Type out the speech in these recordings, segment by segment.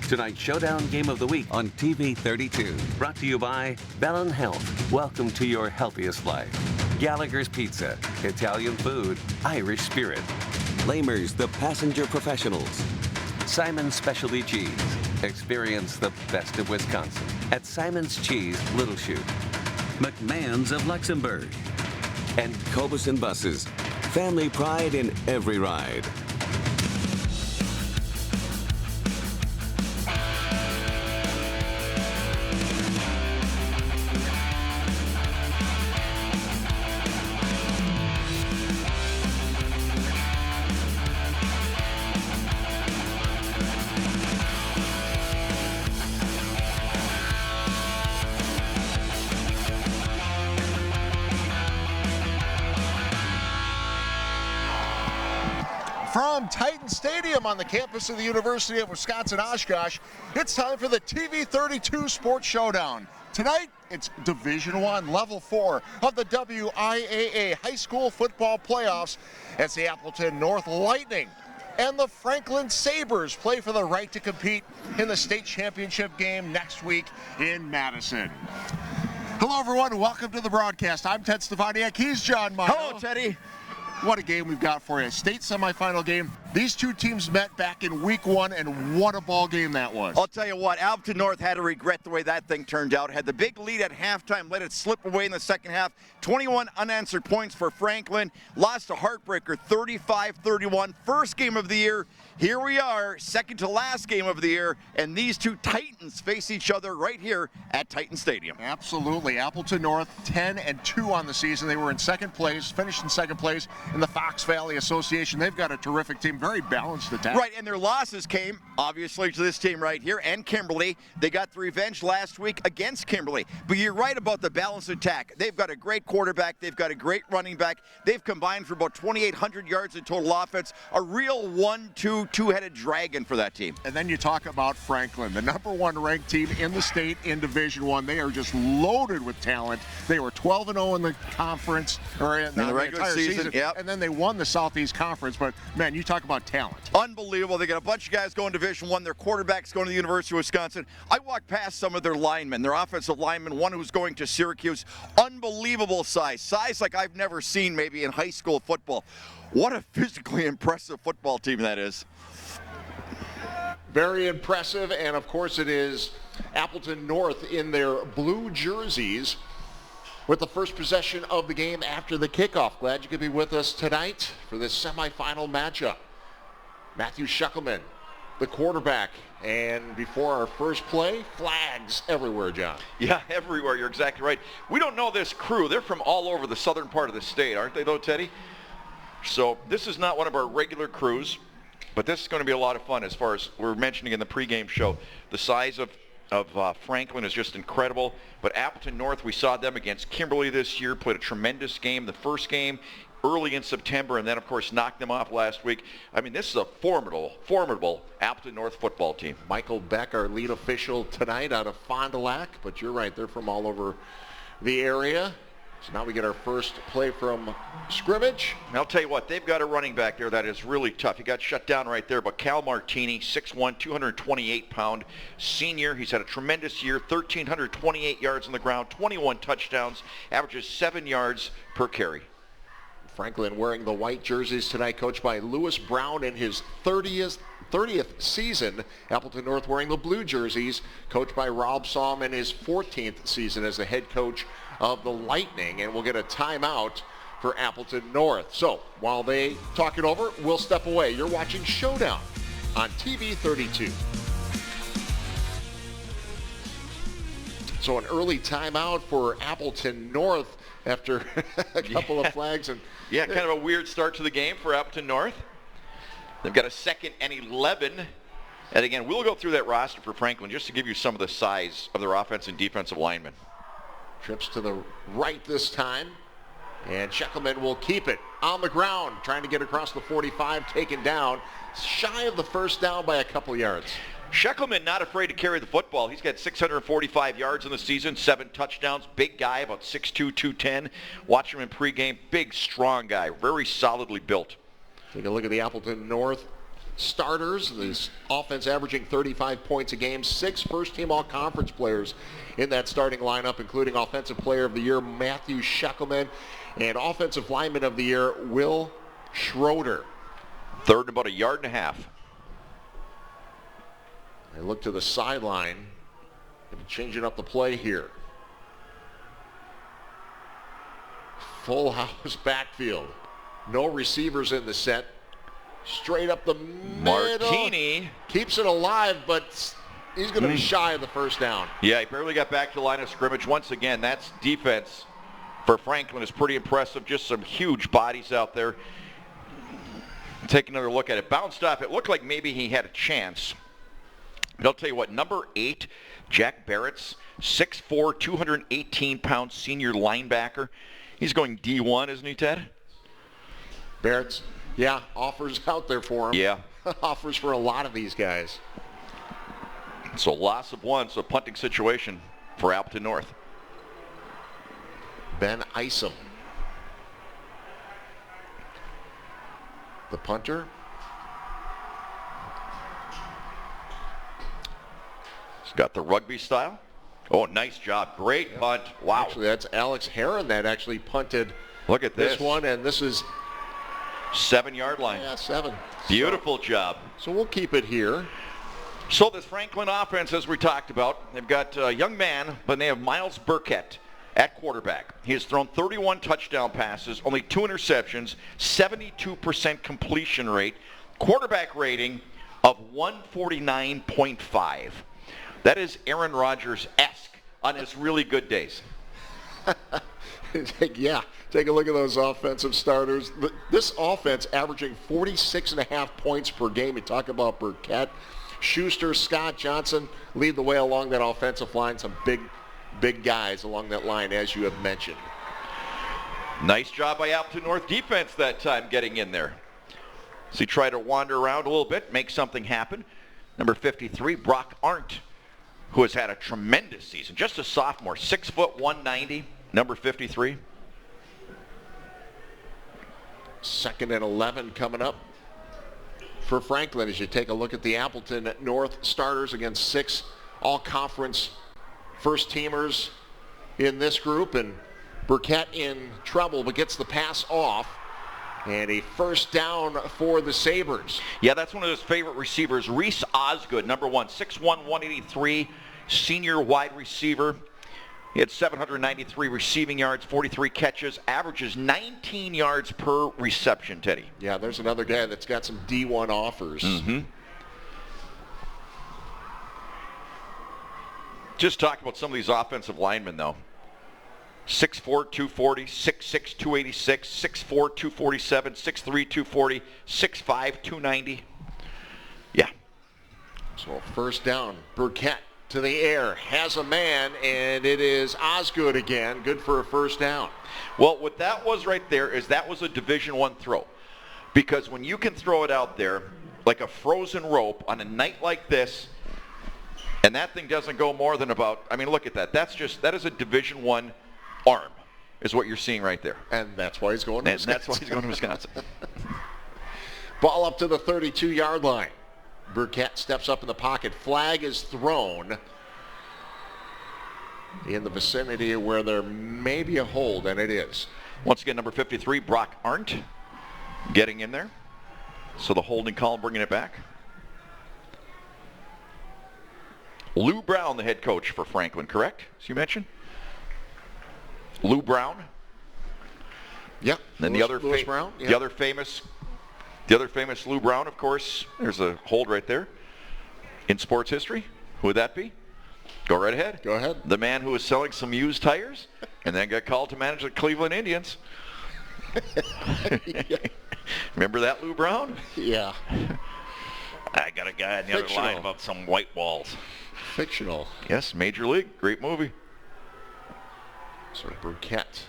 Tonight's Showdown Game of the Week on TV 32. Brought to you by Bellin Health. Welcome to your healthiest life. Gallagher's Pizza. Italian food. Irish spirit. Lamers, the passenger professionals. Simon's Specialty Cheese. Experience the best of Wisconsin at Simon's Cheese, Little Chute. McMahon's of Luxembourg. And Cobuson Buses. Family pride in every ride. From Titan Stadium on the campus of the University of Wisconsin-Oshkosh, it's time for the TV 32 Sports Showdown. Tonight, it's Division I, Level 4 of the WIAA High School Football Playoffs as the Appleton North Lightning and the Franklin Sabres play for the right to compete in the state championship game next week in Madison. Hello, everyone. Welcome to the broadcast. I'm Ted Stefaniak. He's John Mino. Hello, Teddy. What a game we've got for you. State semifinal game. These two teams met back in week 1, and what a ball game that was. I'll tell you what, Appleton North had to regret the way that thing turned out. Had the big lead at halftime, let it slip away in the second half. 21 unanswered points for Franklin. Lost a heartbreaker, 35-31. First game of the year. Here we are, second to last game of the year, and these two Titans face each other right here at Titan Stadium. Absolutely. Appleton North 10-2 on the season. They were in second place, finished in second place in the Fox Valley Association. They've got a terrific team, very balanced attack. Right, and their losses came, obviously, to this team right here and Kimberly. They got the revenge last week against Kimberly. But you're right about the balanced attack. They've got a great quarterback. They've got a great running back. They've combined for about 2,800 yards in total offense. A real 1-2, two-headed dragon for that team. And then you talk about Franklin, the number 1 ranked team in the state in Division I. They are just loaded with talent. They were 12-0 in the conference, or in the regular entire season. Yep. And then they won the Southeast Conference. But, man, you talk about talent. Unbelievable. They got a bunch of guys going to Division I. Their quarterback's going to the University of Wisconsin. I walked past some of their linemen, their offensive linemen, one who's going to Syracuse. Unbelievable size like I've never seen maybe in high school football. What a physically impressive football team that is. Very impressive, and of course it is Appleton North in their blue jerseys with the first possession of the game after the kickoff. Glad you could be with us tonight for this semifinal matchup. Matthew Schuckelman, the quarterback, and before our first play, flags everywhere, John. Yeah, everywhere. You're exactly right. We don't know this crew. They're from all over the southern part of the state, aren't they, though, Teddy? So this is not one of our regular crews. But this is going to be a lot of fun as far as we were mentioning in the pregame show. The size of Franklin is just incredible. But Appleton North, we saw them against Kimberly this year, played a tremendous game. The first game early in September, and then, of course, knocked them off last week. I mean, this is a formidable Appleton North football team. Michael Beck, our lead official tonight out of Fond du Lac. But you're right, they're from all over the area. So now we get our first play from scrimmage. And I'll tell you what, they've got a running back there that is really tough. He got shut down right there, but Cal Martini, 6'1", 228-pound senior. He's had a tremendous year, 1,328 yards on the ground, 21 touchdowns, averages 7 yards per carry. Franklin wearing the white jerseys tonight, coached by Lewis Brown in his 30th season. Appleton North wearing the blue jerseys, coached by Rob Saum in his 14th season as the head coach of the Lightning, and we'll get a timeout for Appleton North. So while they talk it over, we'll step away. You're watching Showdown on TV 32. So an early timeout for Appleton North after a couple of flags. And yeah, kind of a weird start to the game for Appleton North. They've got a 2nd and 11. And again, we'll go through that roster for Franklin just to give you some of the size of their offense and defensive linemen. Trips to the right this time. And Scheckelman will keep it on the ground, trying to get across the 45, taken down. Shy of the first down by a couple yards. Scheckelman not afraid to carry the football. He's got 645 yards in the season, 7 touchdowns. Big guy, about 6'2", 210. Watch him in pregame. Big, strong guy. Very solidly built. Take a look at the Appleton North starters. This offense averaging 35 points a game. 6 first-team all-conference players in that starting lineup, including Offensive Player of the Year Matthew Scheckelman and Offensive Lineman of the Year Will Schroeder. Third and about a yard and a half. They look to the sideline. Changing up the play here. Full house backfield. No receivers in the set. Straight up the middle. Martini Keeps it alive, but he's going to be shy of the first down. Yeah, he barely got back to the line of scrimmage. Once again, that's defense for Franklin is pretty impressive. Just some huge bodies out there. Take another look at it. Bounced off. It looked like maybe he had a chance. But I'll tell you what, number 8, Jack Barrett's 6'4", 218-pound senior linebacker. He's going D1, isn't he, Ted? Barrett's, yeah, offers out there for him. Yeah. Offers for a lot of these guys. So loss of one, so punting situation for Appleton North. Ben Isom, the punter. He's got the rugby style. Oh, nice job. Great punt. Wow. Actually, that's Alex Heron that actually punted Look at this one, and this is 7-yard line. Yeah, 7. Beautiful job. So we'll keep it here. So this Franklin offense, as we talked about, they've got a young man, but they have Miles Burkett at quarterback. He has thrown 31 touchdown passes, only 2 interceptions, 72% completion rate, quarterback rating of 149.5. That is Aaron Rodgers-esque on his really good days. Yeah, take a look at those offensive starters. This offense averaging 46.5 points per game. You talk about Burkett. Schuster, Scott, Johnson lead the way along that offensive line. Some big guys along that line, as you have mentioned. Nice job by Appleton North defense that time getting in there. So he tried to wander around a little bit, make something happen. Number 53, Brock Arndt, who has had a tremendous season. Just a sophomore, 6 foot 190, number 53. 2nd and 11 coming up for Franklin as you take a look at the Appleton North starters against 6 all-conference first-teamers in this group. And Burkett in trouble, but gets the pass off. And a first down for the Sabres. Yeah, that's one of his favorite receivers, Reese Osgood, number 1, 6'1", 183, senior wide receiver. He had 793 receiving yards, 43 catches, averages 19 yards per reception, Teddy. Yeah, there's another guy that's got some D1 offers. Just talk about some of these offensive linemen, though. 6'4", 240, 6'6", 286, 6'4", 247, 6'3", 240, 6'5", 290. Yeah. So first down, Burkett to the air, has a man, and it is Osgood again. Good for a first down. Well, what that was right there is that was a Division I throw. Because when you can throw it out there like a frozen rope on a night like this, and that thing doesn't go more than about, I mean, look at that. That is a Division I arm, is what you're seeing right there. And that's why he's going to Wisconsin. That's why he's going to Wisconsin. Ball up to the 32-yard line. Burkett steps up in the pocket. Flag is thrown in the vicinity where there may be a hold, and it is. Once again, number 53, Brock Arndt, getting in there. So the holding call, bringing it back. Lou Brown, the head coach for Franklin, correct? As you mentioned? Lou Brown. Yep. Then Louis Brown. Yep. The other famous Lou Brown, of course. There's a hold right there. In sports history, who would that be? Go right ahead. Go ahead. The man who was selling some used tires and then got called to manage the Cleveland Indians. Remember that, Lou Brown? Yeah. I got a guy on the other line about some white walls. Fictional. Yes, Major League. Great movie. So Burkett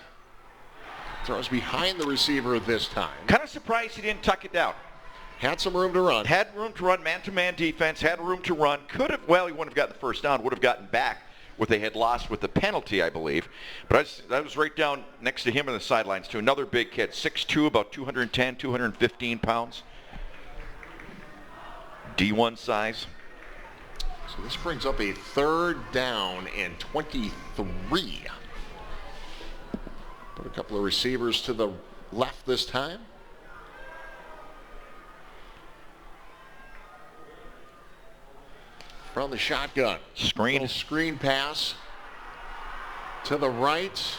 throws behind the receiver this time. Kind of surprised he didn't tuck it down. Had some room to run. Had room to run, man-to-man defense, had room to run. Could have, well, he wouldn't have gotten the first down, would have gotten back what they had lost with the penalty, I believe. But I was right down next to him on the sidelines, too. Another big kid, 6'2", about 210, 215 pounds. D1 size. So this brings up a 3rd down and 23. Put a couple of receivers to the left this time. From the shotgun. Little screen pass to the right.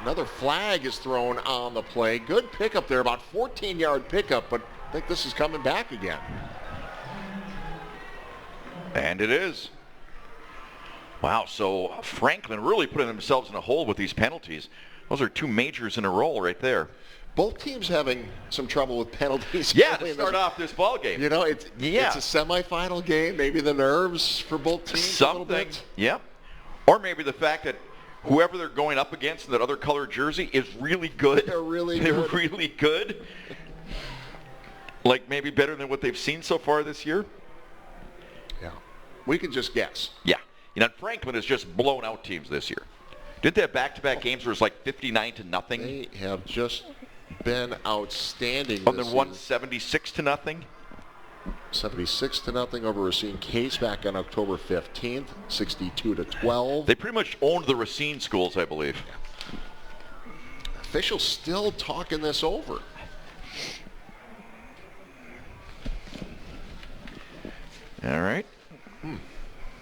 Another flag is thrown on the play. Good pickup there, about 14-yard pickup, but I think this is coming back again. And it is. Wow, so Franklin really putting themselves in a hole with these penalties. Those are 2 majors in a row right there. Both teams having some trouble with penalties. Yeah, to start off this ball game. You know, it's a semifinal game. Maybe the nerves for both teams a little bit. Yeah. Or maybe the fact that whoever they're going up against in that other color jersey is really good. They're really good. Like maybe better than what they've seen so far this year. Yeah. We can just guess. Yeah. You know, Franklin has just blown out teams this year. Didn't they have back-to-back games where it was like 59-0? They have just been outstanding. And then won 76-0. 76-0 over Racine Case back on October 15th, 62-12. They pretty much owned the Racine schools, I believe. Officials still talking this over. All right.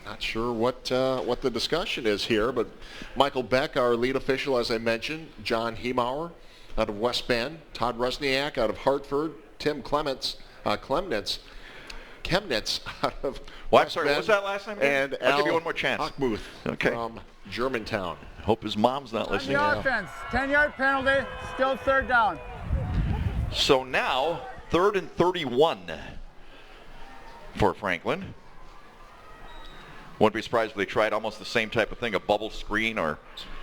Not sure what the discussion is here, but Michael Beck, our lead official, as I mentioned, John Hemauer out of West Bend, Todd Rusniak out of Hartford, Tim Chemnitz out of West Bend, what was that last name? And I'll give you one more chance. Hochmuth from Germantown. Hope his mom's not listening. On the offense, 10-yard penalty, still 3rd down. So now 3rd and 31 for Franklin. Wouldn't be surprised if they tried almost the same type of thing, a bubble screen or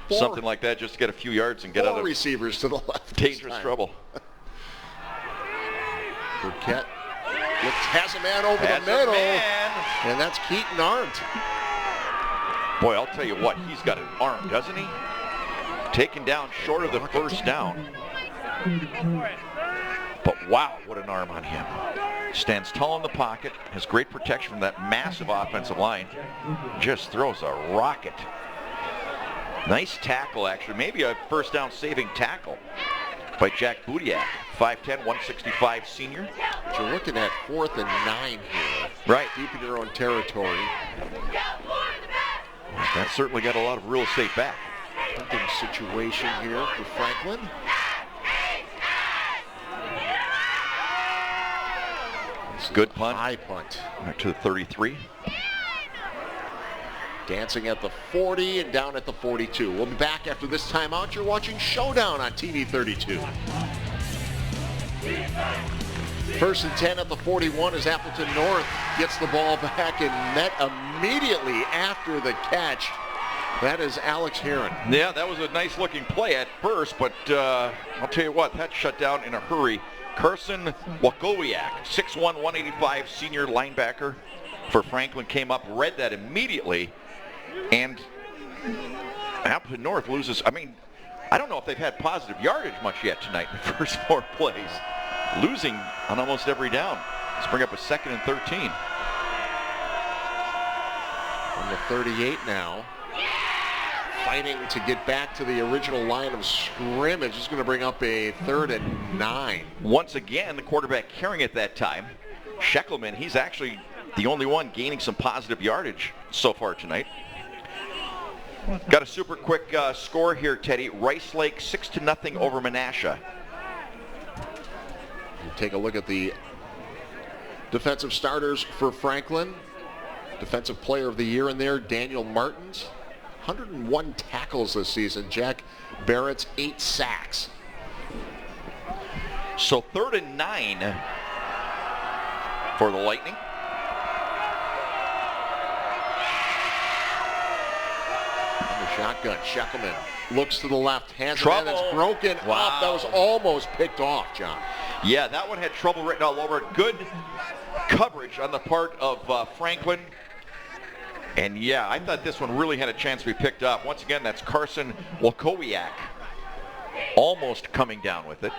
something like that, just to get a few yards and get out of receivers to the left. Dangerous trouble. Burkett has a man over the middle, and that's Keaton Arndt. Boy, I'll tell you what, he's got an arm, doesn't he? Taken down short of the 1st down. But wow, what an arm on him. Stands tall in the pocket, has great protection from that massive offensive line. Just throws a rocket. Nice tackle, actually. Maybe a 1st down saving tackle by Jack Budiak. 5'10", 165 senior. But you're looking at 4th and 9 here. Right. Deep in your own territory. That certainly got a lot of real estate back. Punting situation here for Franklin. Good punt. High punt. Back to the 33. Dancing at the 40 and down at the 42. We'll be back after this timeout. You're watching Showdown on TV 32. 1st and 10 at the 41 as Appleton North gets the ball back and met immediately after the catch. That is Alex Heron. Yeah, that was a nice looking play at first, but I'll tell you what, that shut down in a hurry. Carson Wachowiak, 6'1", 185 senior linebacker for Franklin, came up, read that immediately, and Appleton North loses. I mean, I don't know if they've had positive yardage much yet tonight in the first 4 plays. Losing on almost every down. Let's bring up a 2nd and 13. On the 38 now. Fighting to get back to the original line of scrimmage. Is going to bring up a 3rd and 9. Once again, the quarterback carrying it that time. Scheckelman, he's actually the only one gaining some positive yardage so far tonight. Got a super quick score here, Teddy. Rice Lake 6-0 over Menasha. Take a look at the defensive starters for Franklin. Defensive player of the year in there, Daniel Martins. 101 tackles this season. Jack Barrett's 8 sacks. So 3rd and 9 for the Lightning. The shotgun, Scheckelman looks to the left, hands it in, Trouble. that's broken up. That was almost picked off, John. Yeah, that one had trouble written all over it. Good coverage on the part of Franklin. And yeah, I thought this one really had a chance to be picked up. Once again, that's Carson Wachowiak almost coming down with it.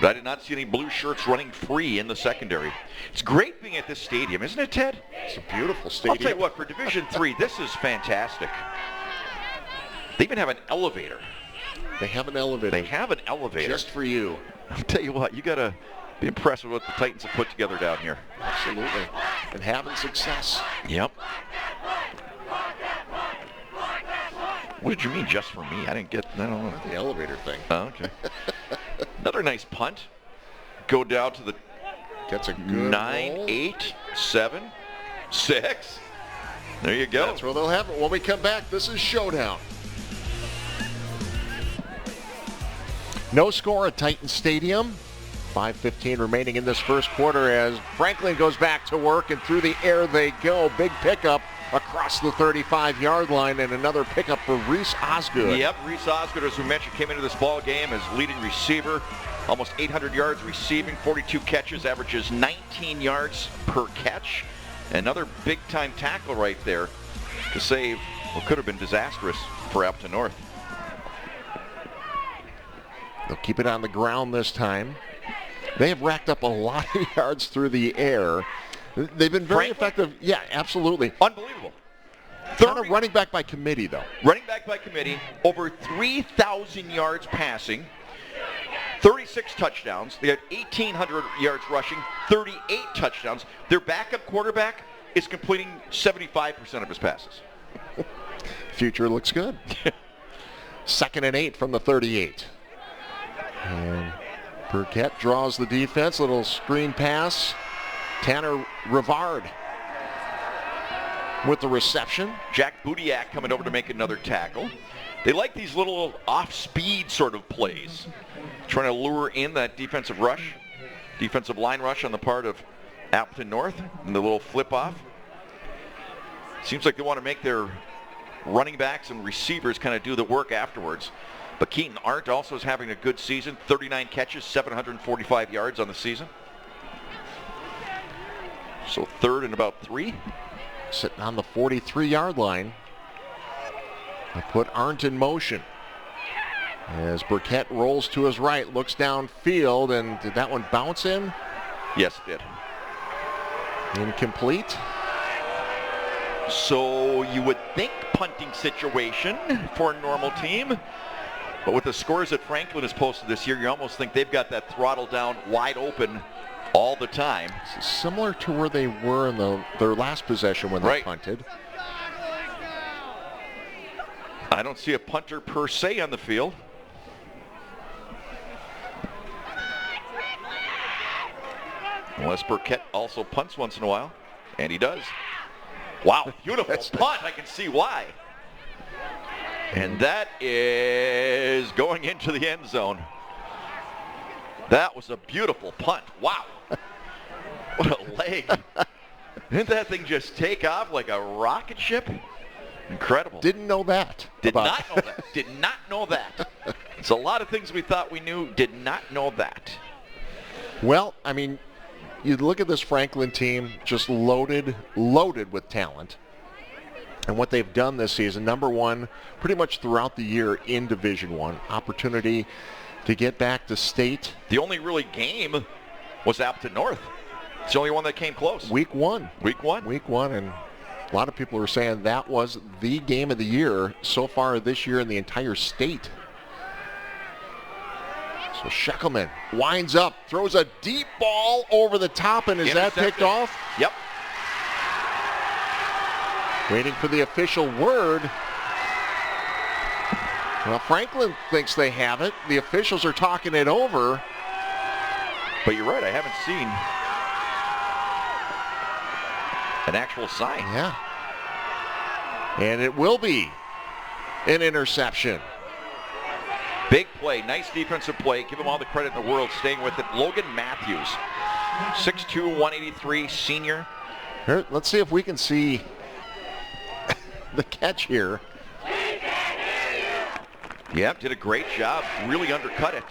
But I did not see any blue shirts running free in the secondary. It's great being at this stadium, isn't it, Ted? It's a beautiful stadium. I'll tell you what, for Division III, this is fantastic. They even have an elevator. They have an elevator. They have an elevator. Just for you. I'll tell you what, you got to be impressed with what the Titans have put together down here. Absolutely. And having success. Yep. What did you mean, just for me? I don't know. The elevator thing. Oh, okay. Another nice punt. Go down to the Gets a good 9, roll. 8, 7, 6. There you go. That's where they'll have it. When we come back, this is Showdown. No score at Titan Stadium. 5:15 remaining in this first quarter as Franklin goes back to work, and through the air they go. Big pickup across the 35-yard line, and another pickup for Reese Osgood. Yep, Reese Osgood, as we mentioned, came into this ball game as leading receiver. Almost 800 yards receiving, 42 catches, averages 19 yards per catch. Another big-time tackle right there to save what could have been disastrous for Appleton North. They'll keep it on the ground this time. They have racked up a lot of yards through the air. They've been very effective. Yeah, absolutely. Unbelievable. Kind of running back by committee, though. Running back by committee, over 3,000 yards passing, 36 touchdowns. They had 1,800 yards rushing, 38 touchdowns. Their backup quarterback is completing 75% of his passes. Future looks good. 2nd and 8 from the 38. And Burkett draws the defense. Little screen pass. Tanner Rivard with the reception. Jack Budiak coming over to make another tackle. They like these little off-speed sort of plays, trying to lure in that defensive rush, defensive line rush on the part of Appleton North, and the little flip-off. Seems like they want to make their running backs and receivers kind of do the work afterwards. But Keaton Arndt also is having a good season, 39 catches, 745 yards on the season. So 3rd and about 3. Sitting on the 43-yard line. They put Arndt in motion. As Burkett rolls to his right, looks downfield, and did that one bounce in? Yes, it did. Incomplete. So you would think punting situation for a normal team. But with the scores that Franklin has posted this year, you almost think they've got that throttle down wide open all the time. Similar to where they were in their last possession when they punted. I don't see a punter per se on the field. Unless Burkett also punts once in a while. And he does. Wow, beautiful punt. I can see why. And that is going into the end zone. That was a beautiful punt. Wow. What a leg. Didn't that thing just take off like a rocket ship? Incredible. Didn't know that. Did not know that. Did not know that. It's a lot of things we thought we knew. Did not know that. Well, I mean, you look at this Franklin team, just loaded with talent. And what they've done this season, number one, pretty much throughout the year in Division I. Opportunity to get back to state. The only really game was Appleton North. It's the only one that came close. Week 1. Week 1. Week 1, and a lot of people were saying that was the game of the year so far this year in the entire state. So Scheckelman winds up, throws a deep ball over the top, and is that picked off? Yep. Waiting for the official word. Well, Franklin thinks they have it. The officials are talking it over. But you're right, I haven't seen an actual sign. Yeah. And it will be an interception. Big play, nice defensive play. Give him all the credit in the world staying with it. Logan Matthews, 6'2", 183, senior. Here, let's see if we can see the catch here. Yep, did a great job. Really undercut it.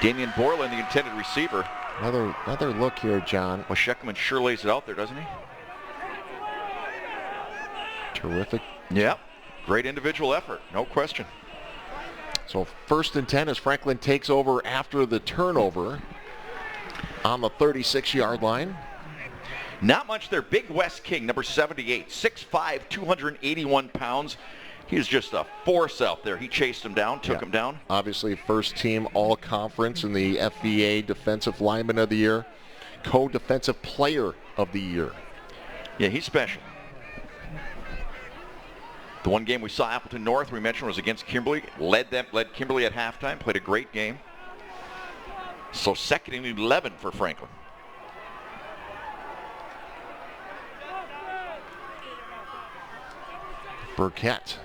Damian Borland, the intended receiver. Another look here, John. Well, Scheckelman sure lays it out there, doesn't he? Terrific. Yep. Great individual effort, no question. So 1st and 10 as Franklin takes over after the turnover on the 36-yard line. Not much there. Big West King, number 78, 6'5", 281 pounds. He's just a force out there. He chased him down, took him down. Obviously, first team all-conference in the FVA Defensive Lineman of the Year, co-defensive player of the year. Yeah, he's special. The one game we saw Appleton North, we mentioned, was against Kimberly. Led Kimberly at halftime, played a great game. So 2nd and 11 for Franklin. Burkett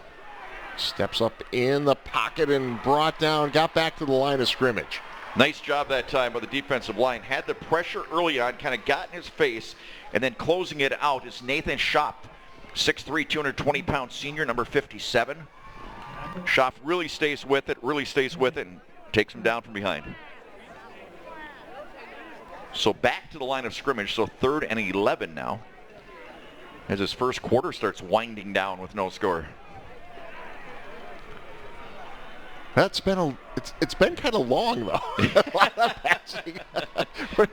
steps up in the pocket and brought down, got back to the line of scrimmage. Nice job that time by the defensive line. Had the pressure early on, kind of got in his face, and then closing it out is Nathan Schopp, 6'3", 220-pound senior, number 57. Schopp really stays with it, and takes him down from behind. So back to the line of scrimmage, so 3rd and 11 now, as his first quarter starts winding down with no score. It's been kind of long though. A lot of passing.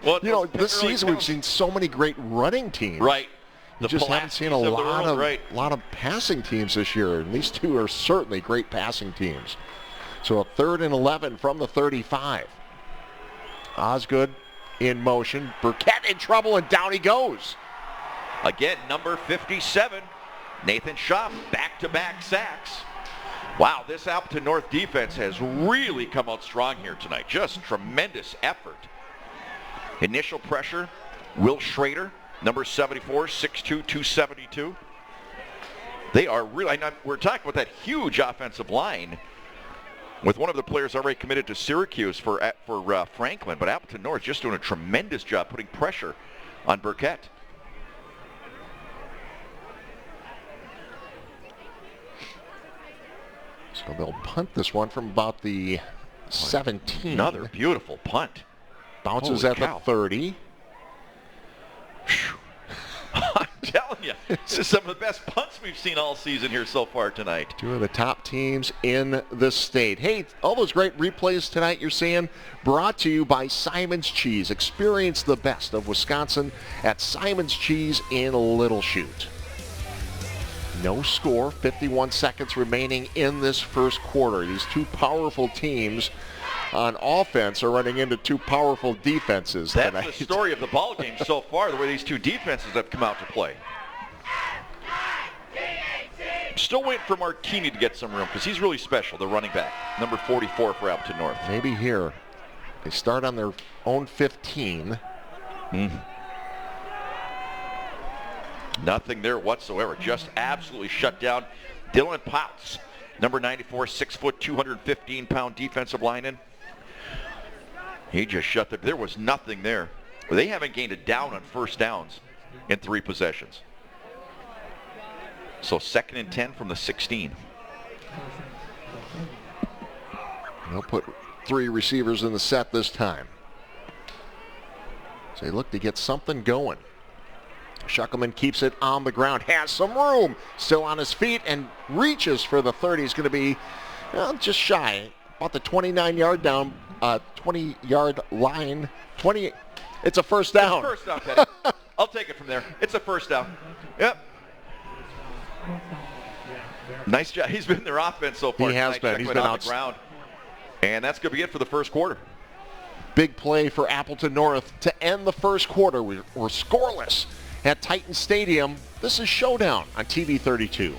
Well, this season we've seen so many great running teams. Right. We just haven't seen a lot of passing teams this year, and these two are certainly great passing teams. So a 3rd and 11 from the 35. Osgood in motion. Burkett in trouble, and down he goes. Again, number 57, Nathan Schopp, back-to-back sacks. Wow, this Appleton North defense has really come out strong here tonight. Just tremendous effort. Initial pressure, Will Schrader, number 74, 6'2", 272. They are really, we're talking about that huge offensive line with one of the players already committed to Syracuse for Franklin, but Appleton North just doing a tremendous job putting pressure on Burkett. So they'll punt this one from about the 17. Another beautiful punt. Bounces at the 30. I'm telling you, this is some of the best punts we've seen all season here so far tonight. Two of the top teams in the state. Hey, all those great replays tonight you're seeing, brought to you by Simon's Cheese. Experience the best of Wisconsin at Simon's Cheese in Little Chute. No score, 51 seconds remaining in this first quarter. These two powerful teams on offense are running into two powerful defenses tonight. That's the story of the ball game so far, the way these two defenses have come out to play. Still waiting for Martini to get some room because he's really special, the running back, number 44 for Appleton North. Maybe here. They start on their own 15. Nothing there whatsoever. Just absolutely shut down. Dylan Potts, number 94, 6 foot, 215-pound defensive lineman. He just shut there was nothing there. They haven't gained a down on first downs in 3 possessions. So 2nd and 10 from the 16. They'll put 3 receivers in the set this time. So they look to get something going. Shuckelman keeps it on the ground, has some room, still on his feet, and reaches for the 30. He's going to be just shy, about the 29-yard down, 20-yard line. 20. It's a first down. It's a first down, Teddy. I'll take it from there. It's a first down. Yep. Nice job. He's been their offense so far. He has been. He's been on the ground. And that's going to be it for the first quarter. Big play for Appleton North to end the first quarter. We're scoreless at Titan Stadium. This is Showdown on TV 32.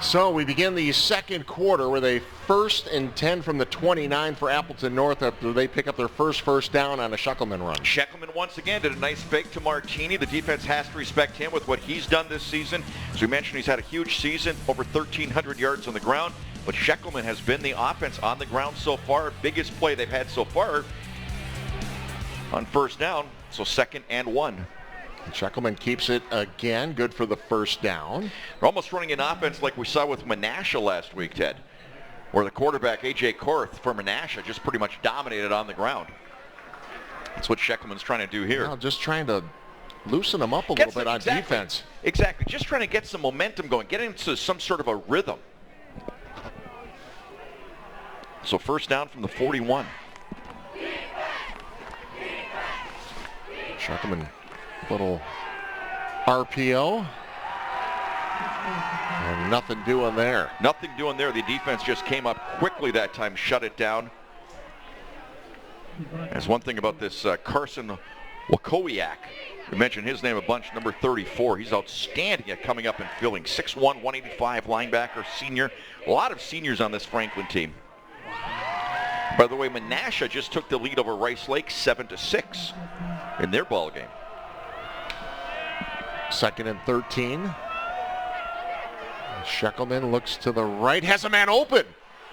So we begin the second quarter with a 1st and 10 from the 29 for Appleton North after they pick up their first down on a Shuckelman run. Shuckelman once again did a nice fake to Martini. The defense has to respect him with what he's done this season. As we mentioned, he's had a huge season, over 1,300 yards on the ground. But Shuckelman has been the offense on the ground so far. Biggest play they've had so far on first down. So 2nd and 1. Shuckelman keeps it again. Good for the first down. They're almost running an offense like we saw with Menasha last week, Ted, where the quarterback, A.J. Korth, for Menasha just pretty much dominated on the ground. That's what Shuckelman's trying to do here. Well, just trying to loosen them up a little bit on defense. Exactly. Just trying to get some momentum going, get into some sort of a rhythm. So first down from the 41. Shekelman, little RPO. And nothing doing there. Nothing doing there. The defense just came up quickly that time, shut it down. There's one thing about this Carson Wachowiak. We mentioned his name a bunch, number 34. He's outstanding at coming up and filling. 6'1", 185 linebacker, senior. A lot of seniors on this Franklin team. By the way, Menasha just took the lead over Rice Lake 7-6 in their ball game. 2nd and 13. Shekelman looks to the right, has a man open.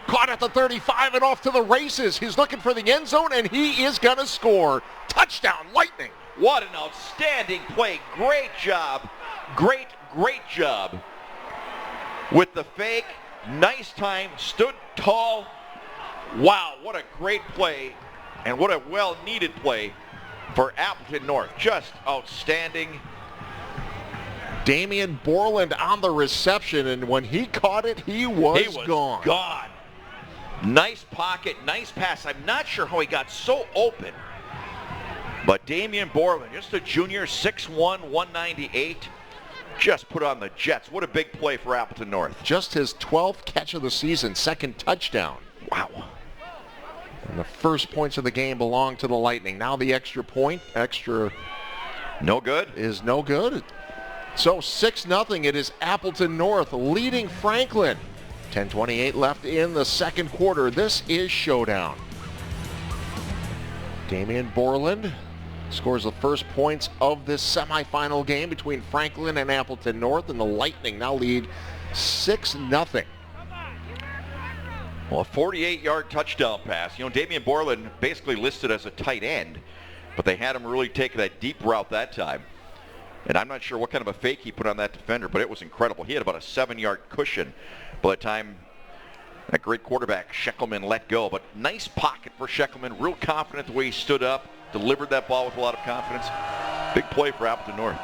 Caught at the 35 and off to the races. He's looking for the end zone, and he is going to score. Touchdown, Lightning. What an outstanding play. Great job. Great job. With the fake, nice time, stood tall. Wow, what a great play, and what a well-needed play for Appleton North. Just outstanding. Damian Borland on the reception, and when he caught it, he was gone. Nice pocket, nice pass. I'm not sure how he got so open. But Damian Borland, just a junior, 6'1", 198, just put on the Jets. What a big play for Appleton North. Just his 12th catch of the season, 2nd touchdown. Wow. And the first points of the game belong to the Lightning. Now the extra no good. Is no good. So 6-0, it is Appleton North leading Franklin. 10:28 left in the second quarter. This is Showdown. Damian Borland scores the first points of this semifinal game between Franklin and Appleton North, and the Lightning now lead 6-0. Well, a 48-yard touchdown pass. You know, Damian Borland basically listed as a tight end, but they had him really take that deep route that time. And I'm not sure what kind of a fake he put on that defender, but it was incredible. He had about a 7-yard cushion by the time that great quarterback Shekelman let go. But nice pocket for Shekelman. Real confident the way he stood up, delivered that ball with a lot of confidence. Big play for Appleton North.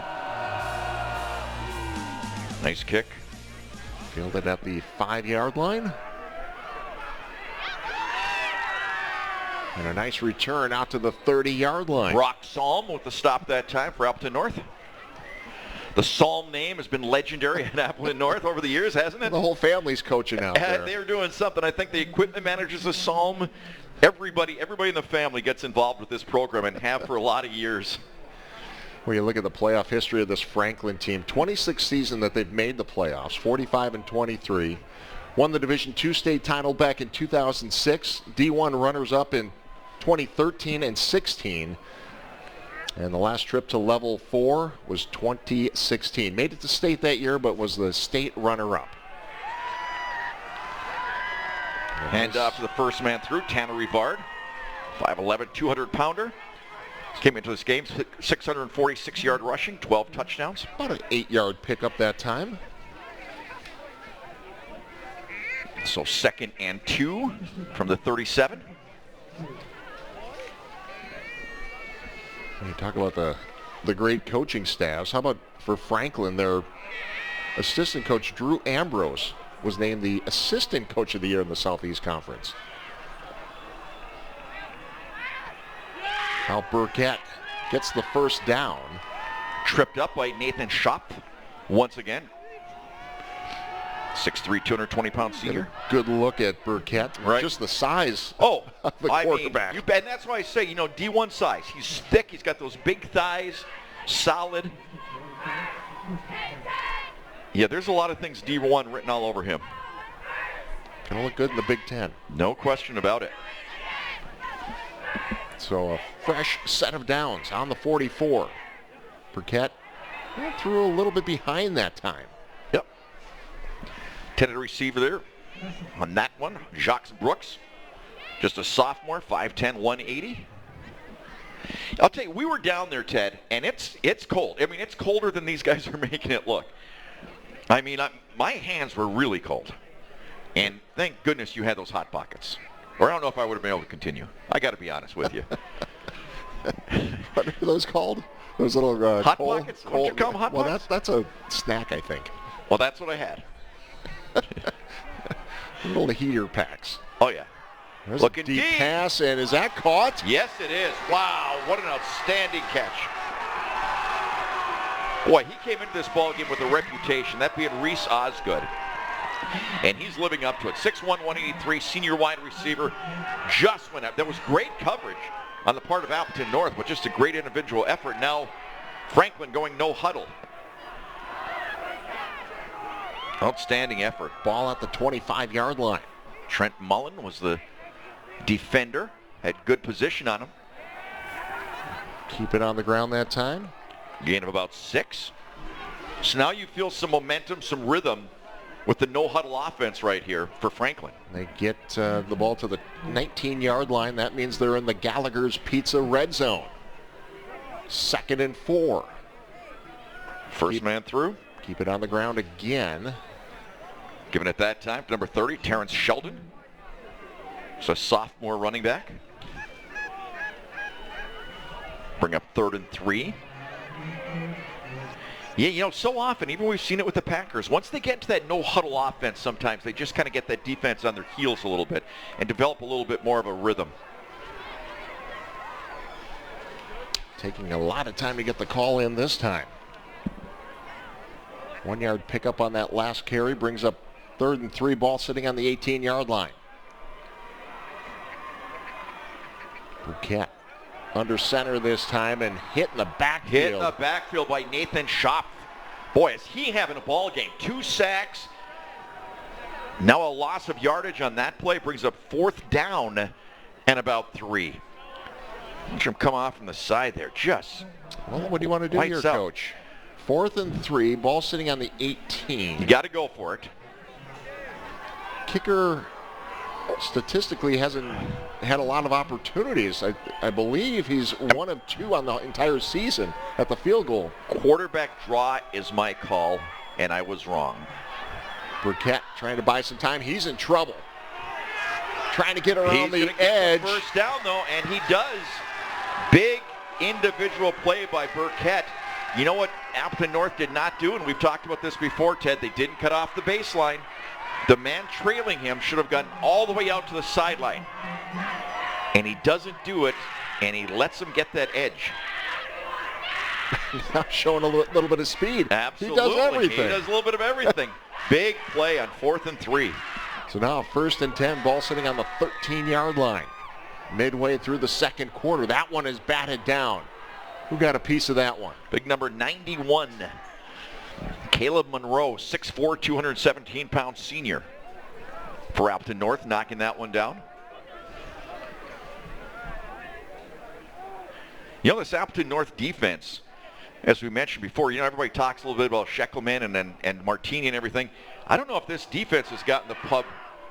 Nice kick. Fielded at the 5-yard line. And a nice return out to the 30-yard line. Brock Salm with the stop that time for Appleton North. The Salm name has been legendary at Appleton North over the years, hasn't it? The whole family's coaching out there. They're doing something. I think the equipment managers of Salm, everybody in the family gets involved with this program and have for a lot of years. When you look at the playoff history of this Franklin team, 26th season that they've made the playoffs, 45-23. Won the Division II state title back in 2006. D1 runners-up in 2013 and 16. And the last trip to level 4 was 2016. Made it to state that year, but was the state runner-up. And for the first man through, Tanner Rivard, 5'11", 200-pounder. Came into this game, 646-yard rushing, 12 touchdowns. About an 8-yard pickup that time. So 2nd and 2 from the 37. When you talk about the great coaching staffs, how about for Franklin, their assistant coach Drew Ambrose was named the assistant coach of the year in the Southeast Conference. Now Burkett gets the first down. Tripped up by Nathan Schopp once again. 6'3", 220-pound senior. Good look at Burkett. Right. Just the size of the quarterback. You bet. And that's why I say, D1 size. He's thick. He's got those big thighs. Solid. Yeah, there's a lot of things D1 written all over him. Gonna look good in the Big Ten. No question about it. So a fresh set of downs on the 44. Burkett threw a little bit behind that time. Yep. Tended receiver there on that one, Jacques Brooks. Just a sophomore, 5'10", 180. I'll tell you, we were down there, Ted, and it's cold. I mean, it's colder than these guys are making it look. I mean, my hands were really cold. And thank goodness you had those hot pockets. Or I don't know if I would have been able to continue. I got to be honest with you. What are those called? Those little hot pockets? Don't you call them hot pockets? That's a snack, I think. Well, that's what I had. Little heater packs. Oh, yeah. There's Looking a deep deep. pass, and is that caught? Yes, it is. Wow, what an outstanding catch. Boy, he came into this ball game with a reputation, that being Reese Osgood. And he's living up to it. 6'1", 183, senior wide receiver. Just went up. There was great coverage on the part of Appleton North, but just a great individual effort. Now, Franklin going no huddle. Outstanding effort. Ball at the 25-yard line. Trent Mullen was the defender. Had good position on him. Keep it on the ground that time. Gain of about 6. So now you feel some momentum, some rhythm with the no-huddle offense right here for Franklin. They get the ball to the 19-yard line. That means they're in the Gallagher's Pizza red zone. 2nd and 4. First man through. Keep it on the ground again. Given it that time to number 30, Terrence Sheldon. It's a sophomore running back. Bring up 3rd and 3. Yeah, you know, so often, even we've seen it with the Packers, once they get into that no-huddle offense, sometimes they just kind of get that defense on their heels a little bit and develop a little bit more of a rhythm. Taking a lot of time to get the call in this time. 1-yard pickup on that last carry brings up 3rd and 3, ball sitting on the 18-yard line. Burkett under center this time and hit in the backfield. Hit in the backfield by Nathan Schopf. Boy, is he having a ball game. 2 sacks. Now a loss of yardage on that play brings up 4th down and about 3. Watch him come off from the side there. Just well, what do you want to do here, out. Coach? 4th and 3, ball sitting on the 18. You got to go for it. Kicker statistically hasn't had a lot of opportunities. I believe he's 1 of 2 on the entire season at the field goal. Quarterback draw is my call, and I was wrong. Burkett trying to buy some time. He's in trouble. Trying to get around He's the edge. The first down, though, and he does. Big individual play by Burkett. You know what Appleton North did not do, and we've talked about this before, Ted. They didn't cut off the baseline. The man trailing him should have gotten all the way out to the sideline. And he doesn't do it, and he lets him get that edge. Now showing a little bit of speed. Absolutely. He does everything. He does a little bit of everything. Big play on 4th and 3. So now 1st and 10, ball sitting on the 13-yard line. Midway through the second quarter, that one is batted down. Who got a piece of that one? Big number 91. Caleb Monroe, 6'4", 217-pound senior for Appleton North, knocking that one down. You know, this Appleton North defense, as we mentioned before, you know, everybody talks a little bit about Scheckelman and Martini and everything. I don't know if this defense has gotten the pub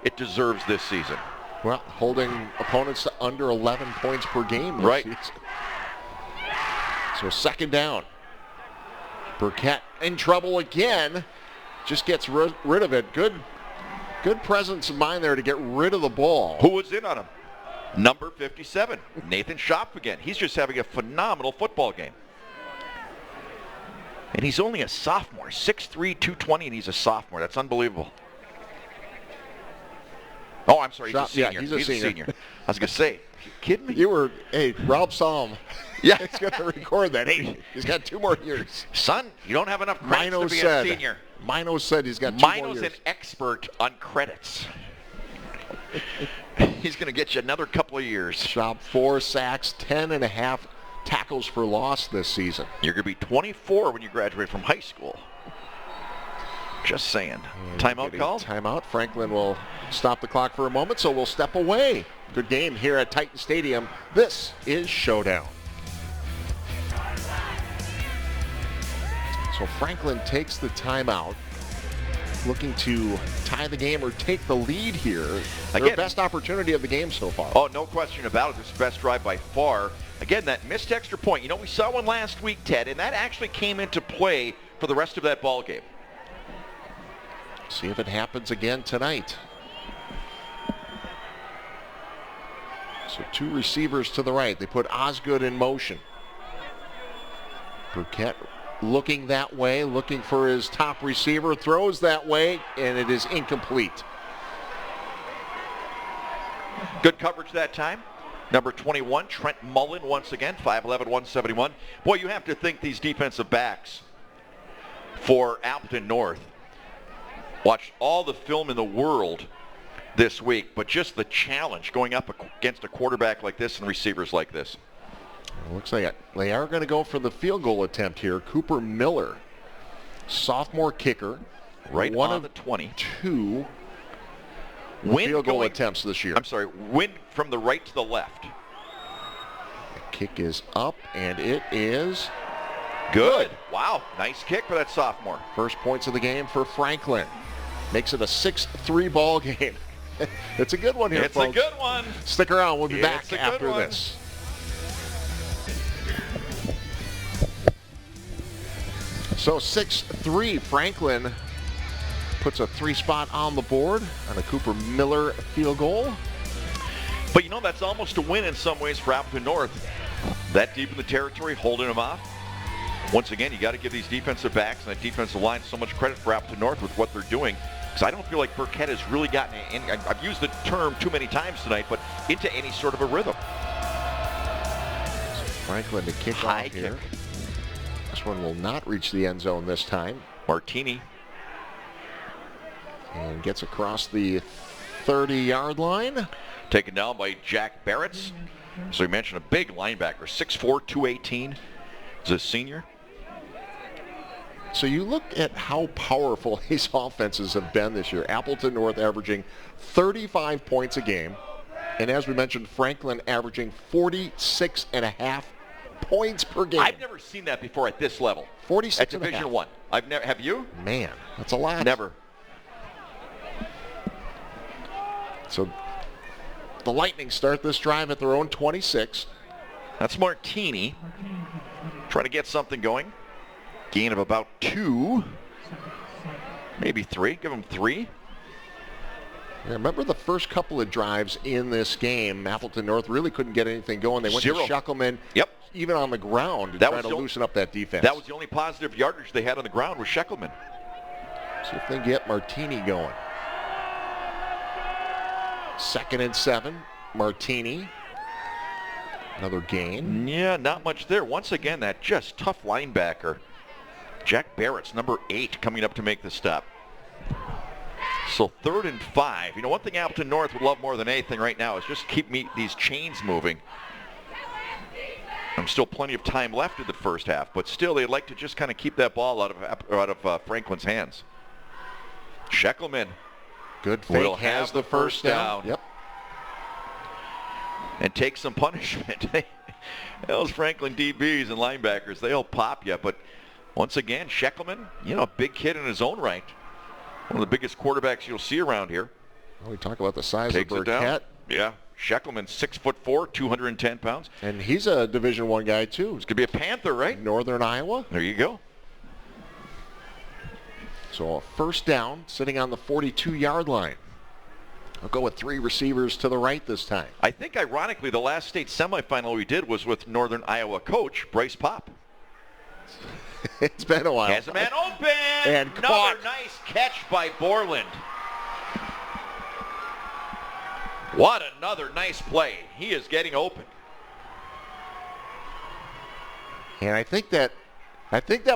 it deserves this season. Well, holding opponents to under 11 points per game this Right. season. So 2nd down. Burkett in trouble again. Just gets rid of it. Good presence of mind there to get rid of the ball. Who was in on him? Number 57, Nathan Schopf again. He's just having a phenomenal football game. And he's only a sophomore, 6'3", 220, and he's a sophomore. That's unbelievable. Oh, I'm sorry, he's a senior. Yeah, he's a senior. I was going to say, you kidding me? Hey, Rob Salm. Yeah. He's going to record that. Hey, he's got 2 more years. Son, you don't have enough credits Mino to be said, a senior. Mino said he's got 2 more Mino's years. an expert on credits. He's going to get you another couple of years. Shop 4 sacks, 10.5 tackles for loss this season. You're going to be 24 when you graduate from high school. Just saying. Timeout called? Timeout. Franklin will stop the clock for a moment, so we'll step away. Good game here at Titan Stadium. This is Showdown. So Franklin takes the timeout, looking to tie the game or take the lead here. Their Again, best opportunity of the game so far. Oh, no question about it. This is the best drive by far. Again, that missed extra point. You know, we saw one last week, Ted, and that actually came into play for the rest of that ball game. See if it happens again tonight. So 2 receivers to the right. They put Osgood in motion. Burkett looking that way, looking for his top receiver, throws that way, and it is incomplete. Good Good coverage that time. Number 21, Trent Mullen, once again, 5'11", 171. Boy, you have to think these defensive backs for Appleton North watched all the film in the world this week, but just the challenge going up against a quarterback like this and receivers like this. It looks like they are going to go for the field goal attempt here. Cooper Miller, sophomore kicker. Right one on of the 20. 2 field goal attempts this year. I'm sorry, wind from the right to the left. The kick is up, and it is good. Wow, nice kick for that sophomore. First points of the game for Franklin. Makes it a 6-3 ball game. It's a good one here, folks. It's a good one. Stick around. We'll be back It's a good after one. this. So 6-3, Franklin puts a 3-spot on the board on a Cooper Miller field goal. But you know, that's almost a win in some ways for Appleton North. That deep in the territory, holding them off. Once again, you got to give these defensive backs and that defensive line so much credit for Appleton North with what they're doing. Because I don't feel like Burkett has really gotten any, I've used the term too many times tonight, but into any sort of a rhythm. So Franklin to kick High off here. kick. This one will not reach the end zone this time. Martini. And gets across the 30-yard line. Taken down by Jack Barretts. So we mentioned a big linebacker, 6'4", 218. Is a senior. So you look at how powerful these offenses have been this year. Appleton North averaging 35 points a game. And as we mentioned, Franklin averaging 46.5 points per game. I've never seen that before at this level. 46 at Division I. I've never. Have you? Man, that's a lot. Never. So the Lightning start this drive at their own 26. That's Martini. Trying to get something going. Gain of about 2. Maybe 3. Give them 3. Yeah, remember the first couple of drives in this game, Appleton North really couldn't get anything going. They went to Schekelman, Yep. even on the ground, to That try was to the- loosen up that defense. That was the only positive yardage they had on the ground was Schekelman. See if they can get Martini going. 2nd and 7. Martini. Another gain. Yeah, not much there. Once again, that just tough linebacker. Jack Barrett's number 8 coming up to make the stop. So 3rd and 5. You know, one thing Appleton North would love more than anything right now is just keep these chains moving. There's still plenty of time left in the first half, but still they'd like to just kind of keep that ball out of Franklin's hands. Schekelman. Good fake. Will has have the the first first down. down. Yep. And take some punishment. Those Franklin DBs and linebackers, they'll pop you. But once again, Schekelman, you know, a big kid in his own right. One of the biggest quarterbacks you'll see around here. Well, we talk about the size Takes of it down. Burkett. Yeah. Schekelman, 6'4", 210 pounds. And he's a Division I guy, too. He's going to be a Panther, right? Northern Iowa. There you go. So a first down, sitting on the 42-yard line. I'll go with 3 receivers to the right this time. I think, ironically, the last state semifinal we did was with Northern Iowa coach Bryce Popp. It's been a while. Has a man open. And another caught. nice catch by Borland. What another nice play. He is getting open. And I think that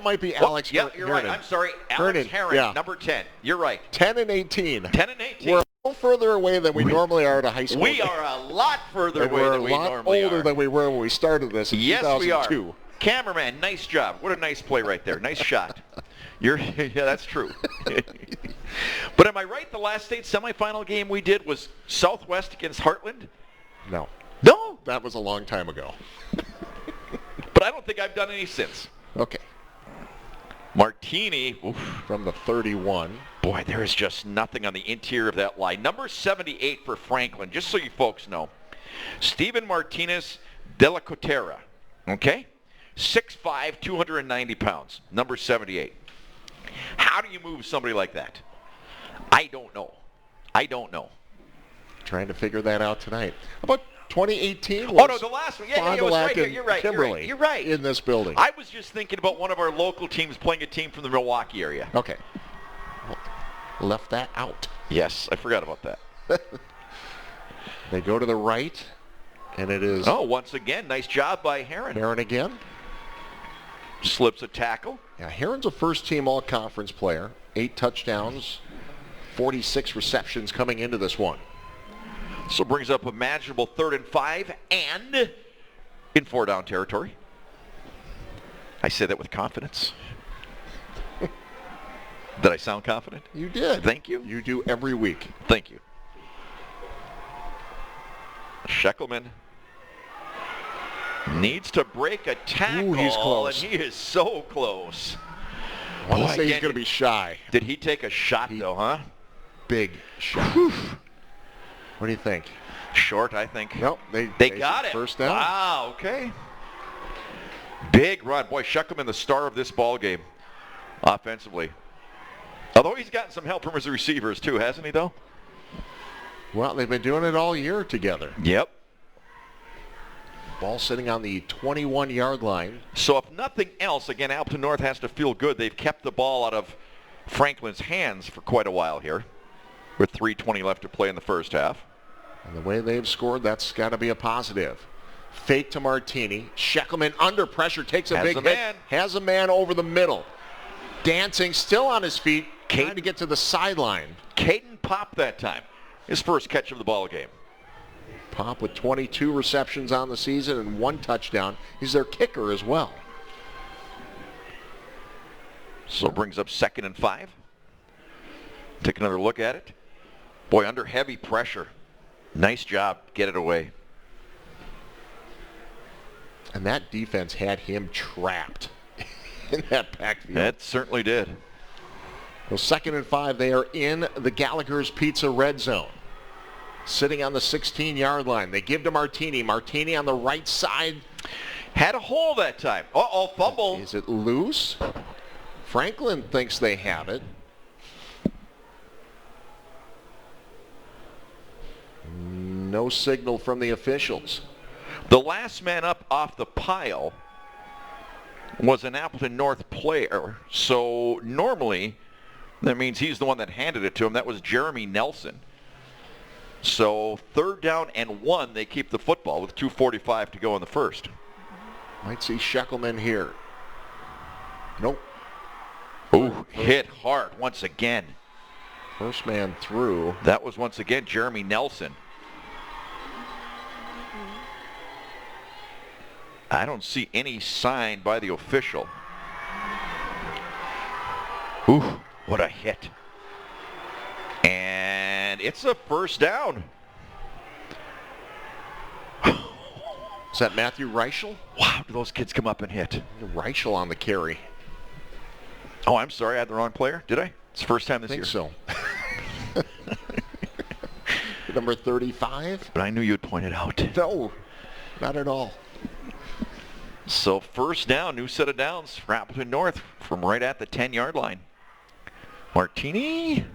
might be Alex Yeah, you're right. Hernan. I'm sorry. Hernan, Alex Herron, yeah. number 10. You're right. 10 and 18. 10 and 18. We're a little further away than we normally are at a high school. We game. are a lot further And away we're than a we lot normally older are. than we were when we started this in Yes, 2002. we are. Cameraman, nice job. What a nice play right there. Nice shot. Yeah, that's true. But am I right? The last state semifinal game we did was Southwest against Heartland? No, No. that was a long time ago. But I don't think I've done any since. Okay, Martini. Oof. from the 31. Boy, there is just nothing on the interior of that line. Number 78 for Franklin, just so you folks know. Steven Martinez de la Cotera. Okay? 6'5", 290 pounds. Number 78. How do you move somebody like that? I don't know. Trying to figure that out tonight. How about 2018? Oh, no, the last one. Yeah, it was Fond du Lac right here. and You're right. Kimberly You're right. in this building. I was just thinking about one of our local teams playing a team from the Milwaukee area. Okay. Left that out. Yes, I forgot about that. They go to the right, and it is once again, nice job by Heron. Heron again. Slips a tackle. Yeah, Heron's a first-team all-conference player. 8 touchdowns, 46 receptions coming into this one. So brings up a manageable 3rd and 5 and in 4-down territory. I say that with confidence. Did I sound confident? You did. Thank you. You do every week. Thank you. Sheckelman needs to break a tackle. Ooh, he's close. And he is so close. I want to say he's going to be shy. Did he take a shot, though, huh? Big shot. What do you think? Short, I think. Nope. They got it. First down. Wow, okay. Big run. Boy, Sheckelman, the star of this ball game offensively. Although he's gotten some help from his receivers, too, hasn't he, though? Well, they've been doing it all year together. Yep. Ball sitting on the 21-yard line. So if nothing else, again, Appleton North has to feel good. They've kept the ball out of Franklin's hands for quite a while here with 3:20 left to play in the first half. And the way they've scored, that's got to be a positive. Fake to Martini. Sheckelman under pressure, takes a big hit. Has a man over the middle. Dancing, still on his feet, trying to get to the sideline. Caden Pop that time. His first catch of the ball game. Pop with 22 receptions on the season and 1 touchdown. He's their kicker as well. So brings up 2nd and 5. Take another look at it. Boy, under heavy pressure. Nice job. Get it away. And that defense had him trapped in that backfield. That certainly did. Well, 2nd and 5, they are in the Gallagher's Pizza red zone. Sitting on the 16-yard line. They give to Martini. Martini on the right side. Had a hole that time. Uh-oh, fumble. Is it loose? Franklin thinks they have it. No signal from the officials. The last man up off the pile was an Appleton North player. So normally that means he's the one that handed it to him. That was Jeremy Nelson. So 3rd down and 1, they keep the football with 2:45 to go in the first. Might see Sheckelman here. Nope. Ooh, hit hard once again. First man through. That was once again Jeremy Nelson. I don't see any sign by the official. Ooh, what a hit. And it's a first down. Is that Matthew Reichel? Wow, do those kids come up and hit? Reichel on the carry. Oh, I'm sorry, I had the wrong player. Did I? It's the first time this year. I think so. Number 35? But I knew you'd point it out. No, not at all. So first down, new set of downs for Appleton North from right at the 10-yard line. Martini.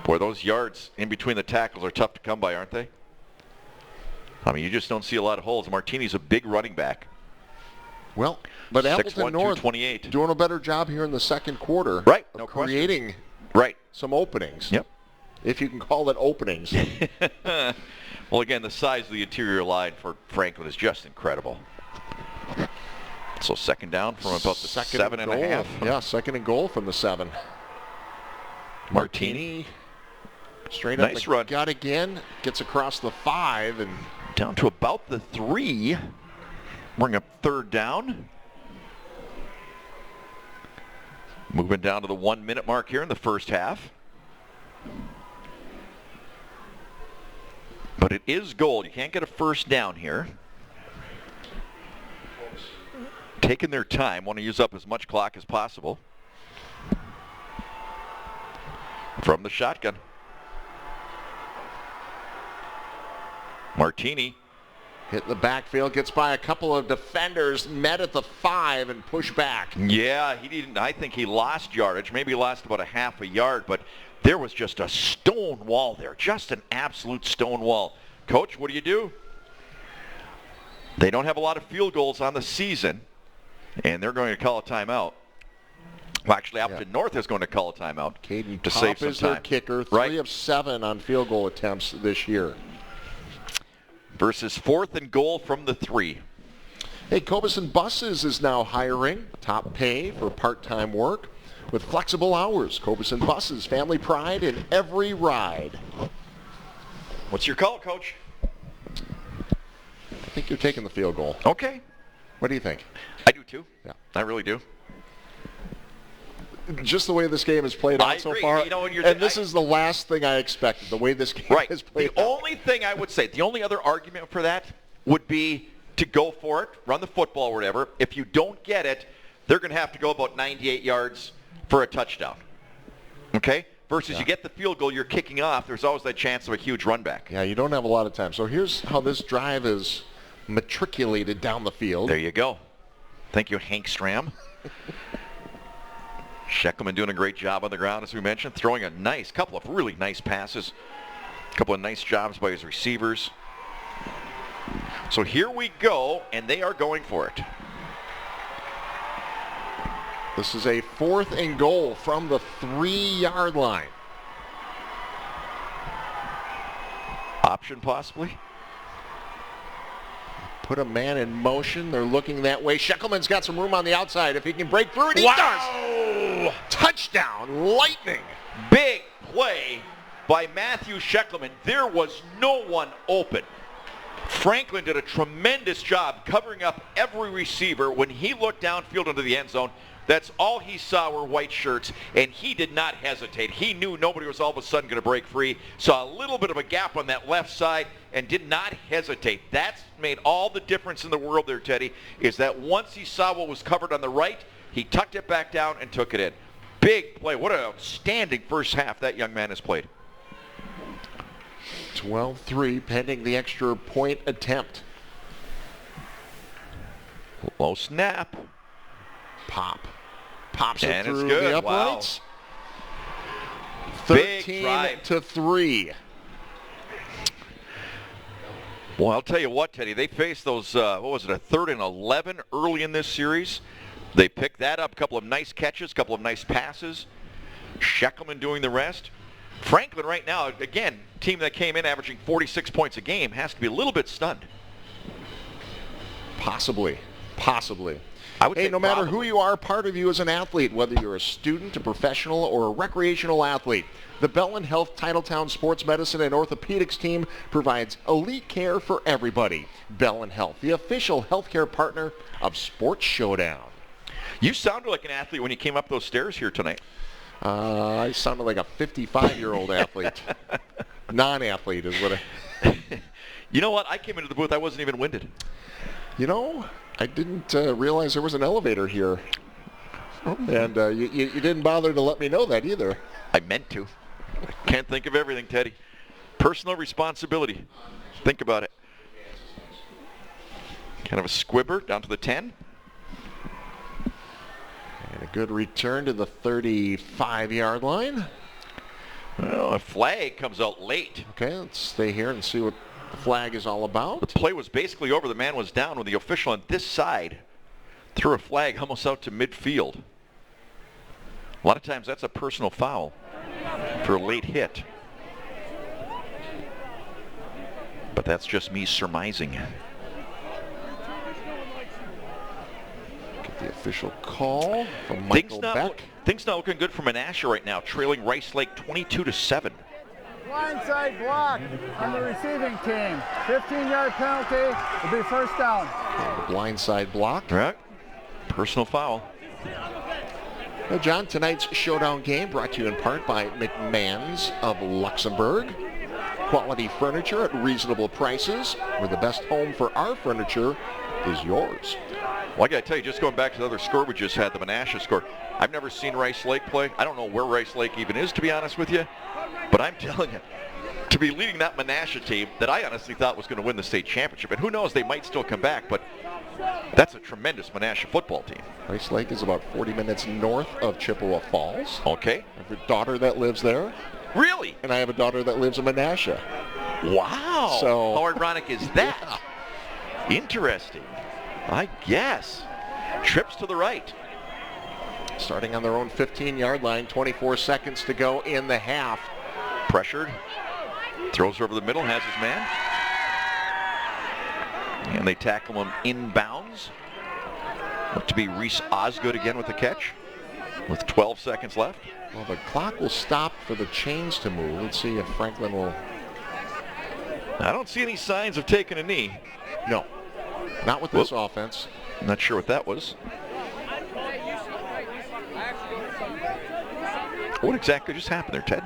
Boy, those yards in between the tackles are tough to come by, aren't they? I mean, you just don't see a lot of holes. Martini's a big running back. Well, but 6'1", Appleton North 228. doing a better job here in the second quarter. Right, of no creating some openings. Yep. If you can call it openings. Well, again, the size of the interior line for Franklin is just incredible. So 2nd down from about the 7.5. Yeah, 2nd and goal from the 7. Martini. Straight up nice the run. gut again. Gets across the 5 and down to about the 3. Bring up 3rd down. Moving down to the 1-minute mark here in the first half. But it is goal. You can't get a first down here. Taking their time. Want to use up as much clock as possible. From the shotgun. Martini. hit the backfield, gets by a couple of defenders, met at the 5 and pushed back. Yeah, he didn't. I think he lost yardage. Maybe he lost about a half a yard, but there was just a stone wall there. Just an absolute stone wall. Coach, what do? They don't have a lot of field goals on the season, and they're going to call a timeout. Well, actually, Appleton North is going to call a timeout Caden to Top save some is time. their kicker, 3 Right. of 7 on field goal attempts this year. Versus 4th and goal from the 3. Hey, Cobison Buses is now hiring top pay for part-time work with flexible hours. Cobison Buses, family pride in every ride. What's your call, Coach? I think you're taking the field goal. Okay. What do you think? I do too. Yeah. I really do. Just the way this game has played out I so agree. far, You know, when and this is the last thing I expected, the way this game Right. has played The out. only thing I would say, the only other argument for that would be to go for it, run the football or whatever. If you don't get it, they're going to have to go about 98 yards for a touchdown. Okay? Versus you get the field goal, you're kicking off, there's always that chance of a huge run back. Yeah, you don't have a lot of time. So here's how this drive is matriculated down the field. There you go. Thank you, Hank Stram. Sheckelman doing a great job on the ground, as we mentioned, throwing a couple of really nice passes, a couple of nice jobs by his receivers. So here we go, and they are going for it. This is a 4th and goal from the 3-yard line. Option possibly. Put a man in motion. They're looking that way. Sheckelman's got some room on the outside. If he can break through it, he does. Touchdown, Lightning. Big play by Matthew Sheckelman. There was no one open. Franklin did a tremendous job covering up every receiver. When he looked downfield into the end zone, that's all he saw were white shirts, and he did not hesitate. He knew nobody was all of a sudden going to break free. Saw a little bit of a gap on that left side and did not hesitate. That's made all the difference in the world there, Teddy, is that once he saw what was covered on the right, he tucked it back down and took it in. Big play. What an outstanding first half that young man has played. 12-3 pending the extra point attempt. Low snap. Pops it And it's through good. the uprights. Wow. Big drive. 13-3. Well, I'll tell you what, Teddy, they faced those, a 3rd and 11 early in this series. They picked that up, a couple of nice catches, a couple of nice passes. Sheckelman doing the rest. Franklin right now, again, team that came in averaging 46 points a game, has to be a little bit stunned. Possibly. I would Hey, say no matter probably. who you are, part of you is an athlete, whether you're a student, a professional, or a recreational athlete. The Bellin Health Titletown Sports Medicine and Orthopedics team provides elite care for everybody. Bellin Health, the official healthcare partner of Sports Showdown. You sounded like an athlete when you came up those stairs here tonight. I sounded like a 55-year-old athlete. Non-athlete is what I... You know what? I came into the booth, I wasn't even winded. You know, I didn't realize there was an elevator here. And you didn't bother to let me know that either. I meant to. Can't think of everything, Teddy. Personal responsibility. Think about it. Kind of a squibber down to the 10. And a good return to the 35-yard line. Well, a flag comes out late. Okay, let's stay here and see what the flag is all about. The play was basically over. The man was down when the official on this side threw a flag almost out to midfield. A lot of times that's a personal foul for a late hit. But that's just me surmising. Get the official call from Michael Beck. Things not looking good for Menasha right now, trailing Rice Lake 22-7. Blindside block on the receiving team. 15-yard penalty will be first down. The blindside block. Right. Personal foul. Now, John, tonight's Showdown game brought to you in part by McMahon's of Luxembourg. Quality furniture at reasonable prices, where the best home for our furniture is yours. Well, I got to tell you, just going back to the other score we just had, the Menasha score, I've never seen Rice Lake play. I don't know where Rice Lake even is, to be honest with you. But I'm telling you, to be leading that Menasha team that I honestly thought was going to win the state championship, and who knows, they might still come back, but that's a tremendous Menasha football team. Rice Lake is about 40 minutes north of Chippewa Falls. Okay. I have a daughter that lives there. Really? And I have a daughter that lives in Menasha. Wow. So, how ironic is that? Yeah. Interesting. I guess. Trips to the right. Starting on their own 15-yard line, 24 seconds to go in the half. Pressured. Throws over the middle, has his man. And they tackle him inbounds. Look to be Reese Osgood again with the catch with 12 seconds left. Well, the clock will stop for the chains to move. Let's see if Franklin will... I don't see any signs of taking a knee. No, not with this offense. I'm not sure what that was. What exactly just happened there, Ted?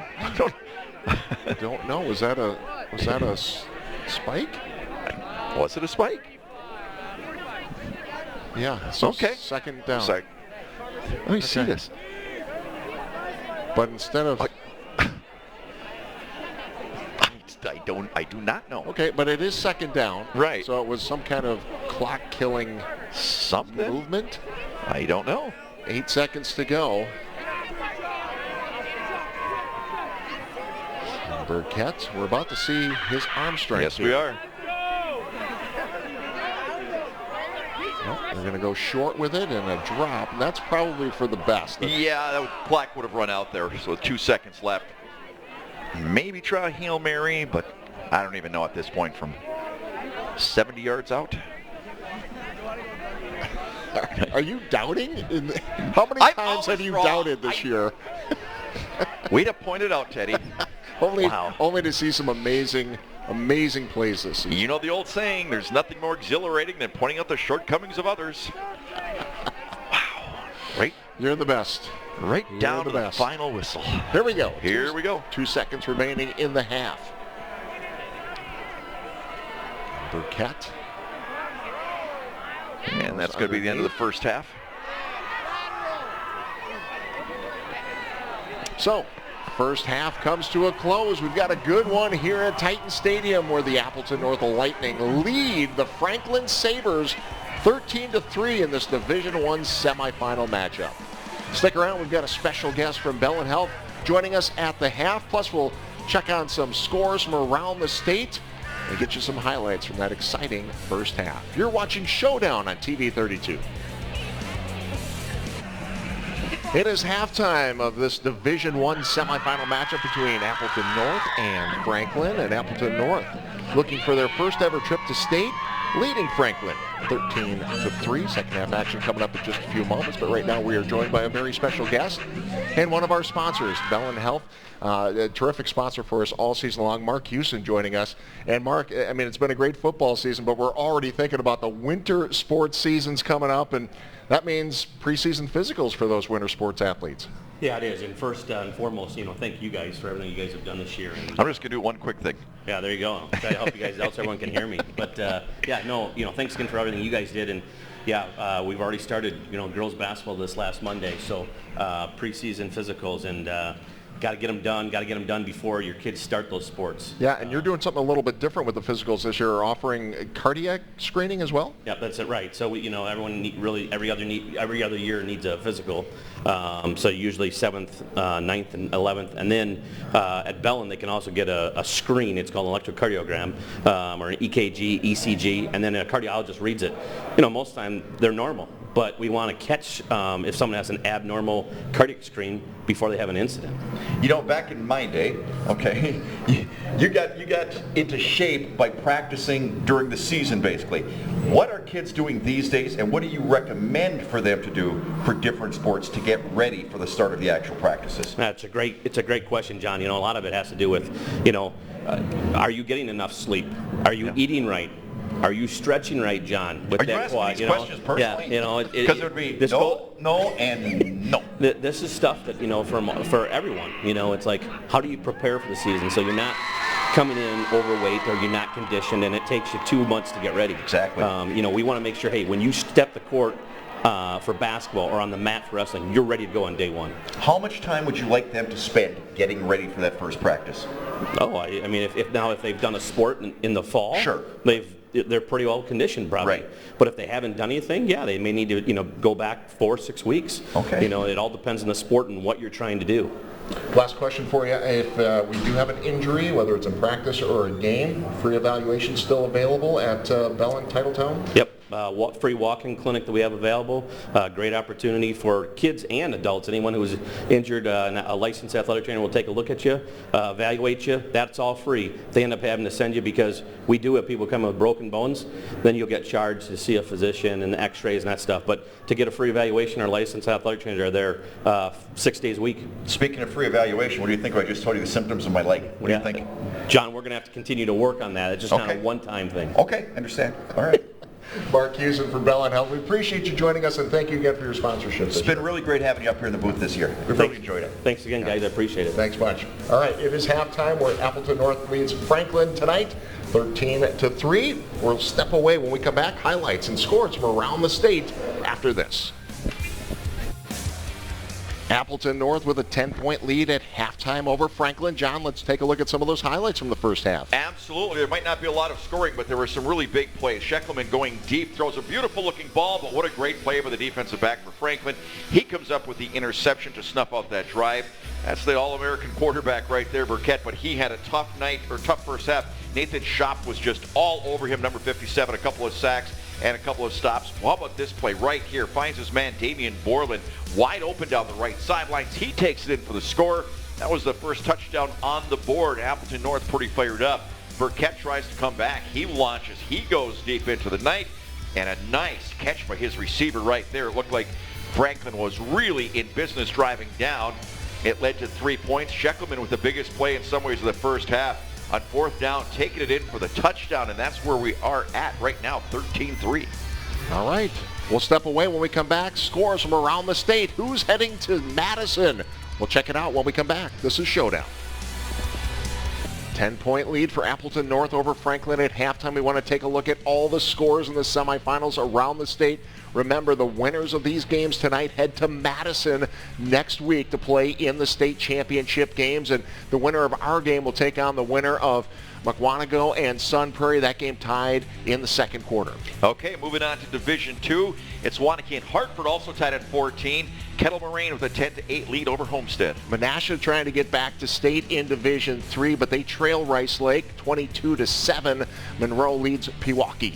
I don't know. Was that a spike? Was it a spike? Yeah. So okay. Second down. Let me see this. But instead of... I do not know. Okay, but it is second down. Right. So it was some kind of clock-killing something movement. I don't know. 8 seconds to go. Burkett, we're about to see his arm strength. Yes, we are. Well, they're going to go short with it and a drop. And that's probably for the best. Yeah, that clock would have run out there. So with 2 seconds left. Maybe try a Hail Mary, but I don't even know at this point from 70 yards out. Are you doubting? How many times have you doubted this year? Way to point it out, Teddy. Only to see some amazing plays this season. You know the old saying, there's nothing more exhilarating than pointing out the shortcomings of others. Wow. Right? You're the best. Right down to the final whistle. Here we go. Here we go. 2 seconds remaining in the half. Burkett. And that's going to be the end of the first half. So, first half comes to a close. We've got a good one here at Titan Stadium where the Appleton North Lightning lead the Franklin Sabres 13-3 in this Division I semifinal matchup. Stick around. We've got a special guest from Bell and Health joining us at the half. Plus, we'll check on some scores from around the state and get you some highlights from that exciting first half. You're watching Showdown on TV 32. It is halftime of this Division I semifinal matchup between Appleton North and Franklin. And Appleton North looking for their first ever trip to state, leading Franklin 13-3. Second half action coming up in just a few moments. But right now we are joined by a very special guest and one of our sponsors, Bell and Health. A terrific sponsor for us all season long. Mark Houston joining us. And Mark, I mean, it's been a great football season, but we're already thinking about the winter sports seasons coming up, and that means preseason physicals for those winter sports athletes. Yeah, it is. And first and foremost, thank you guys for everything you guys have done this year. And, I'm just going to do one quick thing. Yeah, there you go. I'll try to help you guys out so everyone can hear me. But, thanks again for everything you guys did. And, we've already started, girls basketball this last Monday. So preseason physicals and got to get them done before your kids start those sports. Yeah, and you're doing something a little bit different with the physicals this year, offering cardiac screening as well? Yeah, that's it, right. So, everyone every other year needs a physical. So usually 7th, 9th, and 11th. And then at Bellin, they can also get a screen. It's called an electrocardiogram or an EKG, ECG, and then a cardiologist reads it. Most of the time they're normal, but we want to catch if someone has an abnormal cardiac screen before they have an incident. Back in my day, okay, you got into shape by practicing during the season, basically. What are kids doing these days, and what do you recommend for them to do for different sports to get ready for the start of the actual practices? It's a great question, John. A lot of it has to do with, are you getting enough sleep? Are you eating right? Are you stretching right, John? With are you asking quad, these questions personally? Yeah, because it would be no, and no. This is stuff that for everyone. It's like, how do you prepare for the season so you're not coming in overweight or you're not conditioned and it takes you 2 months to get ready. Exactly. We want to make sure, hey, when you step the court for basketball or on the mat for wrestling, you're ready to go on day one. How much time would you like them to spend getting ready for that first practice? Oh, I mean, if they've done a sport in the fall, sure, they're pretty well conditioned probably. Right. But if they haven't done anything, they may need to go back 4 or 6 weeks. Okay. It all depends on the sport and what you're trying to do. Last question for you. If we do have an injury, whether it's in practice or a game, free evaluation still available at Bell and Titletown? Yep. free walk-in clinic that we have available. Great opportunity for kids and adults. Anyone who is injured, a licensed athletic trainer will take a look at you, evaluate you. That's all free. If they end up having to send you, because we do have people come with broken bones, then you'll get charged to see a physician and x-rays and that stuff. But to get a free evaluation, our licensed athletic trainers are there 6 days a week. Speaking of free evaluation, what do you think? I just told you the symptoms of my leg. What do you think? John, we're going to have to continue to work on that. It's just not a one-time thing. Okay, understand. All right. Mark Hewson for Bell and Health. We appreciate you joining us, and thank you again for your sponsorship. It's been really great having you up here in the booth this year. We've really enjoyed it. Thanks again, guys. I appreciate it. Thanks much. All right, it is halftime where Appleton North leads Franklin tonight, 13-3. We'll step away when we come back. Highlights and scores from around the state after this. Appleton North with a 10-point lead at halftime over Franklin. John, let's take a look at some of those highlights from the first half. Absolutely. There might not be a lot of scoring, but there were some really big plays. Sheckelman going deep, throws a beautiful-looking ball, but what a great play by the defensive back for Franklin. He comes up with the interception to snuff out that drive. That's the All-American quarterback right there, Burkett, but he had a tough first half. Nathan Schopp was just all over him, number 57, a couple of sacks and a couple of stops. Well, how about this play right here? Finds his man Damian Borland wide open down the right sidelines. He takes it in for the score. That was the first touchdown on the board. Appleton North pretty fired up. Burkett tries to come back. He launches. He goes deep into the night. And a nice catch by his receiver right there. It looked like Franklin was really in business driving down. It led to 3 points. Sheckelman with the biggest play in some ways of the first half. On fourth down, taking it in for the touchdown, and that's where we are at right now, 13-3. All right. We'll step away when we come back. Scores from around the state. Who's heading to Madison? We'll check it out when we come back. This is Showdown. 10-point lead for Appleton North over Franklin at halftime. We want to take a look at all the scores in the semifinals around the state. Remember, the winners of these games tonight head to Madison next week to play in the state championship games. And the winner of our game will take on the winner of Mukwanago and Sun Prairie. That game tied in the second quarter. Okay, moving on to Division II. It's Waunakee and Hartford also tied at 14. Kettle Moraine with a 10-8 lead over Homestead. Menasha trying to get back to state in Division III, but they trail Rice Lake 22-7. Monroe leads Pewaukee.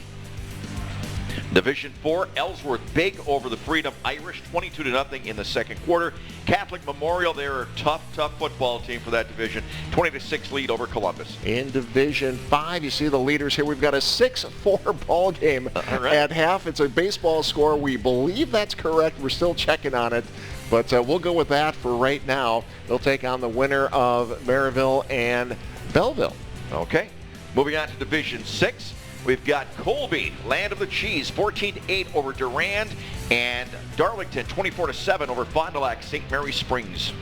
Division 4, Ellsworth big over the Freedom Irish, 22-0 in the second quarter. Catholic Memorial, they're a tough football team for that division, 20-6 lead over Columbus. In Division 5, you see the leaders here. We've got a 6-4 ball game at half. It's a baseball score. We believe that's correct. We're still checking on it, but we'll go with that for right now. They'll take on the winner of Maryville and Belleville. Okay, moving on to Division 6. We've got Colby, Land of the Cheese, 14-8 over Durand, and Darlington, 24-7 over Fond du Lac, St. Mary Springs.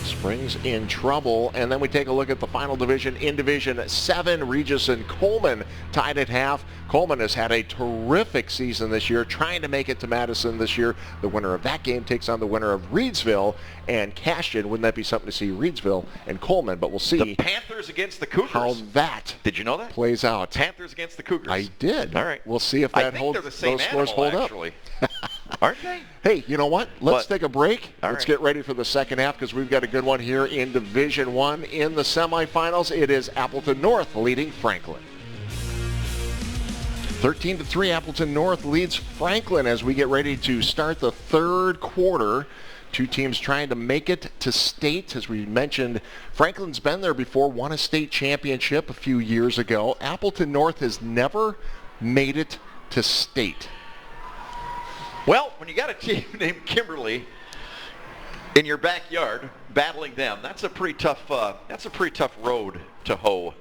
Springs in trouble. And then we take a look at the final division. In Division 7, Regis and Coleman tied at half. Coleman has had a terrific season this year, trying to make it to Madison this year. The winner of that game takes on the winner of Reedsville and Cashton. Wouldn't that be something to see, Reedsville and Coleman? But we'll see. The Panthers against the Cougars. How that Did you know that? Plays out. Panthers against the Cougars. I did. All right. We'll see if that holds. Those scores hold actually. up. Aren't they? Hey, you know what? Let's take a break. Let's get ready for the second half because we've got a good one here in Division 1. In the semifinals, it is Appleton North leading Franklin. 13-3, Appleton North leads Franklin as we get ready to start the third quarter. Two teams trying to make it to state. As we mentioned, Franklin's been there before, won a state championship a few years ago. Appleton North has never made it to state. Well, when you got a team named Kimberly in your backyard battling them, that's a pretty tough road to hoe,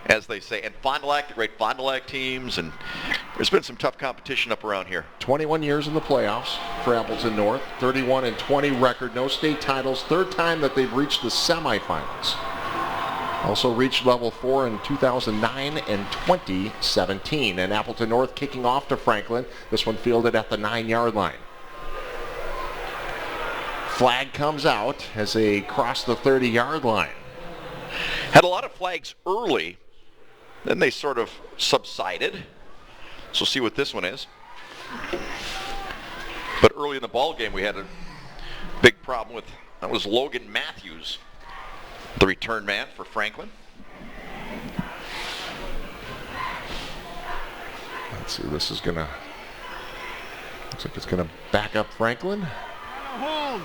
as they say. And Fond du Lac, the great Fond du Lac teams, and there's been some tough competition up around here. 21 years in the playoffs for Appleton North, 31-20 record, no state titles, third time that they've reached the semifinals. Also reached level 4 in 2009 and 2017. And Appleton North kicking off to Franklin. This one fielded at the 9-yard line. Flag comes out as they cross the 30-yard line. Had a lot of flags early, then they sort of subsided. So see what this one is. But early in the ball game we had a big problem with, that was Logan Matthews, the return man for Franklin. Let's see, this is going to Looks like it's going to back up Franklin. Hold.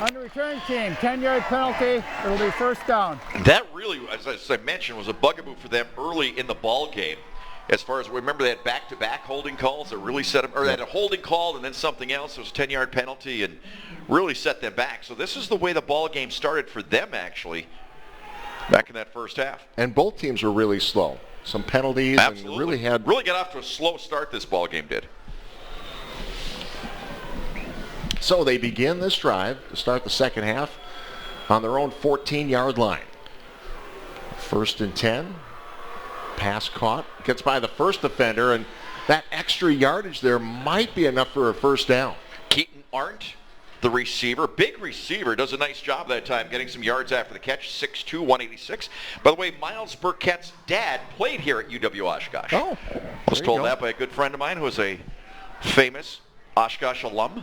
On the return team, 10-yard penalty. It'll be first down. That really, as I mentioned, was a bugaboo for them early in the ball game. As far as, remember, they had back-to-back holding calls that really set them, or they had a holding call and then something else. It was a 10-yard penalty and really set them back. So this is the way the ball game started for them, actually, back in that first half. And both teams were really slow. Some penalties. Absolutely. And really got off to a slow start, this ball game did. So they begin this drive to start the second half on their own 14-yard line. 1st and 10. Pass caught. Gets by the first defender, and that extra yardage there might be enough for a first down. Keaton Arndt, the receiver, big receiver, does a nice job that time getting some yards after the catch, 6'2", 186. By the way, Miles Burkett's dad played here at UW Oshkosh. Oh, I was told that by a good friend of mine who is a famous Oshkosh alum.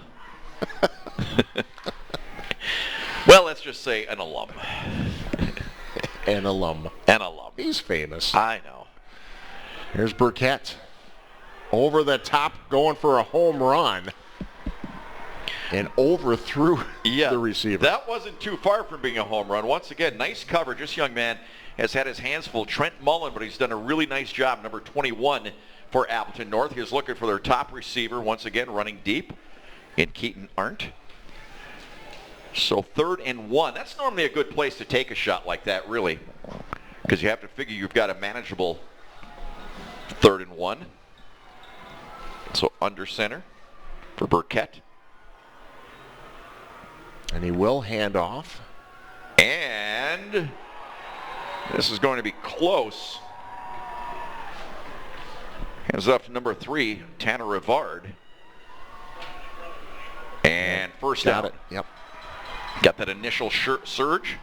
Well, let's just say an alum. An alum. An alum. He's famous. I know. Here's Burkett. Over the top, going for a home run. And overthrew the receiver. That wasn't too far from being a home run. Once again, nice coverage. This young man has had his hands full. Trent Mullen, but he's done a really nice job. Number 21 for Appleton North. He's looking for their top receiver. Once again, running deep in Keaton Arndt. So 3rd and 1. That's normally a good place to take a shot like that, really, because you have to figure you've got a manageable 3rd and 1. So under center for Burkett. And he will hand off. And this is going to be close. Hands off to number 3, Tanner Rivard. And first down. Got it. Yep. Got that initial surge.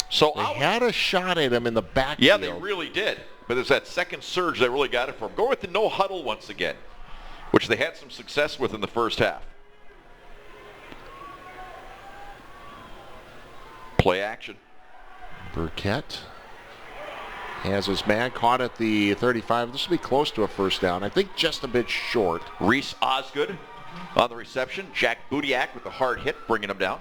So they had a shot at him in the backfield. Yeah, they really did. But it's that second surge that really got it for him. Go with the no huddle once again, which they had some success with in the first half. Play action. Burkett has his man caught at the 35. This will be close to a first down. I think just a bit short. Reese Osgood on the reception. Jack Budiak with the hard hit, bringing him down.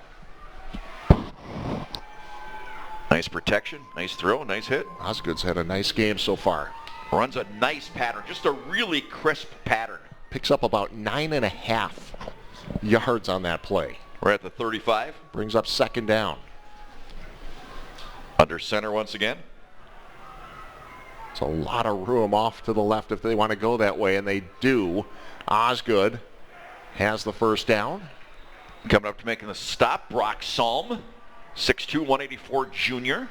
Nice protection, nice throw, nice hit. Osgood's had a nice game so far. Runs a nice pattern, just a really crisp pattern. Picks up about 9.5 yards on that play. We're at the 35. Brings up second down. Under center once again. It's a lot of room off to the left if they want to go that way, and they do. Osgood has the first down. Coming up to making the stop, Brock Salm, 6'2", 184 junior.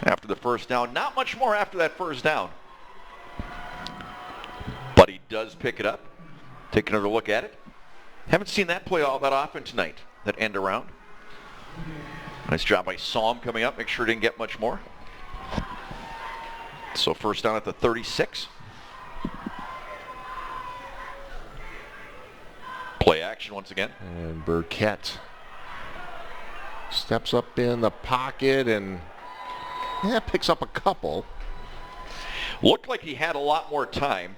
After the first down. Not much more after that first down. But he does pick it up. Take another look at it. Haven't seen that play all that often tonight, that end around. Nice job by Salm coming up. Make sure he didn't get much more. So first down at the 36. Play action once again. And Burkett steps up in the pocket and picks up a couple. Looked like he had a lot more time.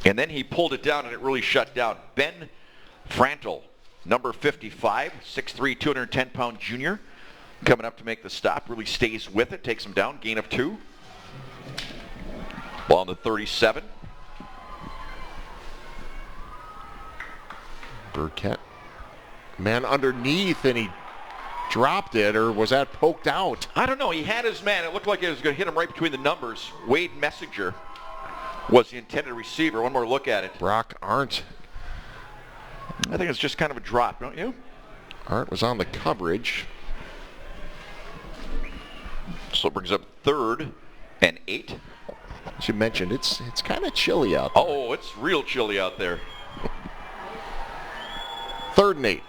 And then he pulled it down and it really shut down. Ben Frantel, number 55, 6'3", 210-pound junior, coming up to make the stop. Really stays with it, takes him down, gain of 2. Ball on the 37. Burkett, man underneath, and he dropped it, or was that poked out? I don't know. He had his man. It looked like it was going to hit him right between the numbers. Wade Messenger was the intended receiver. One more look at it. Brock Arndt. I think it's just kind of a drop, don't you? Arndt was on the coverage. So it brings up 3rd and 8. As you mentioned, it's kind of chilly out there. Oh, it's real chilly out there. 3rd and 8.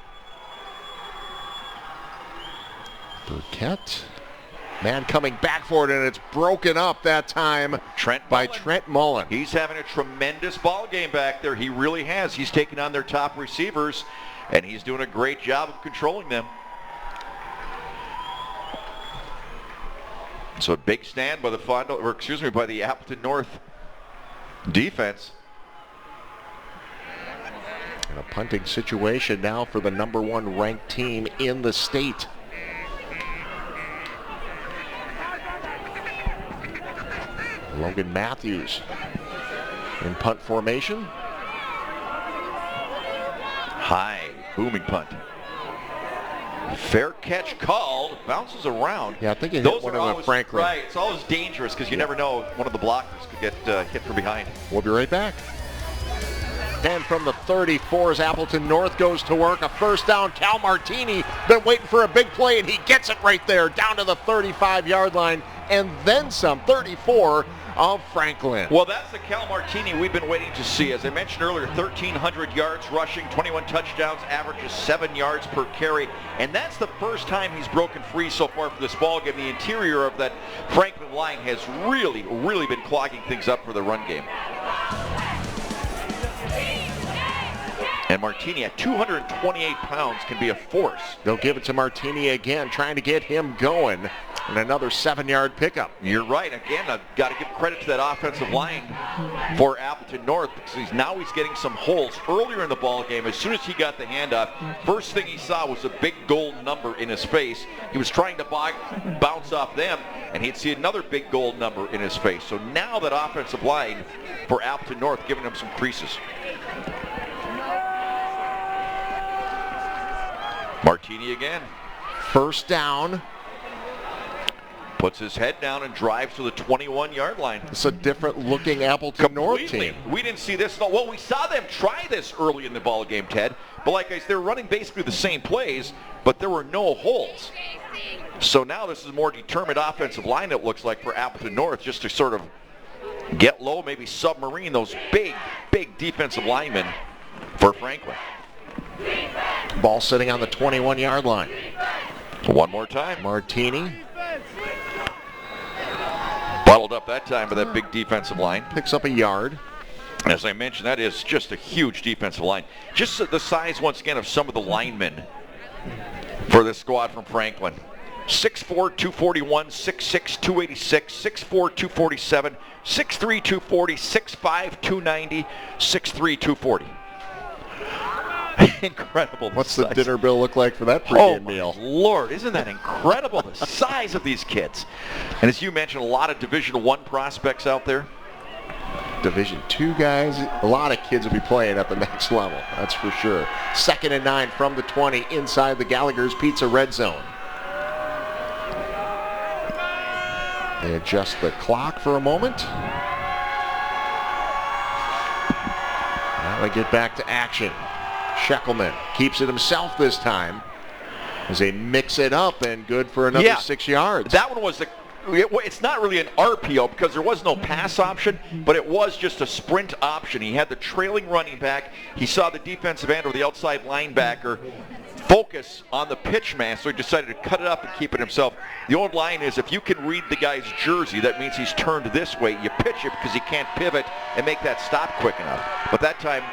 Burkett. Man coming back for it, and it's broken up that time by Trent Mullen. He's having a tremendous ball game back there. He really has. He's taking on their top receivers, and he's doing a great job of controlling them. So a big stand by the by the Appleton North Defense. And a punting situation now for the number 1 ranked team in the state. Logan Matthews in punt formation. High, booming punt. Fair catch called, bounces around. Yeah, I think it hit Those one are of the always, Franklin. right, it's always dangerous because you never know one of the blockers could get hit from behind. We'll be right back. And from the 34 as Appleton North goes to work, a first down. Cal Martini been waiting for a big play, and he gets it right there down to the 35-yard line, and then some. 34 of Franklin. Well, that's the Cal Martini we've been waiting to see. As I mentioned earlier, 1,300 yards rushing, 21 touchdowns, averages 7 yards per carry. And that's the first time he's broken free so far for this ball game. The interior of that Franklin line has really, really been clogging things up for the run game. And Martini at 228 pounds can be a force. They'll give it to Martini again, trying to get him going. And another 7-yard pickup. You're right. Again, I've got to give credit to that offensive line for Appleton North because now he's getting some holes. Earlier in the ball game, as soon as he got the handoff, first thing he saw was a big gold number in his face. He was trying to bounce off them, and he'd see another big gold number in his face. So now that offensive line for Appleton North giving him some creases. Martini again. First down. Puts his head down and drives to the 21-yard line. It's a different looking Appleton North team. We didn't see this. Well, we saw them try this early in the ball game, Ted. But like I said, they're running basically the same plays, but there were no holes. So now this is a more determined offensive line, it looks like, for Appleton North, just to sort of get low, maybe submarine those big, big defensive linemen for Franklin. Ball sitting on the 21-yard line. One more time. Martini bottled up that time by that big defensive line. Picks up a yard. As I mentioned, that is just a huge defensive line. Just the size, once again, of some of the linemen for this squad from Franklin. 6'4", 241, 6'6", 286, 6'4", 247, 6'3", 240, 6'5", 290, 6'3", 240. Incredible. What's the dinner bill look like for that pregame meal? Oh, my Lord. Isn't that incredible, the size of these kids? And as you mentioned, a lot of Division I prospects out there. Division II guys, a lot of kids will be playing at the next level, that's for sure. 2nd and 9 from the 20 inside the Gallagher's Pizza red zone. They adjust the clock for a moment. Now we get back to action. Sheckelman keeps it himself this time as they mix it up, and good for another 6 yards. That one was it's not really an RPO because there was no pass option, but it was just a sprint option. He had the trailing running back. He saw the defensive end or the outside linebacker focus on the pitch man, so he decided to cut it up and keep it himself. The old line is, if you can read the guy's jersey, that means he's turned this way. You pitch it because he can't pivot and make that stop quick enough. But that time,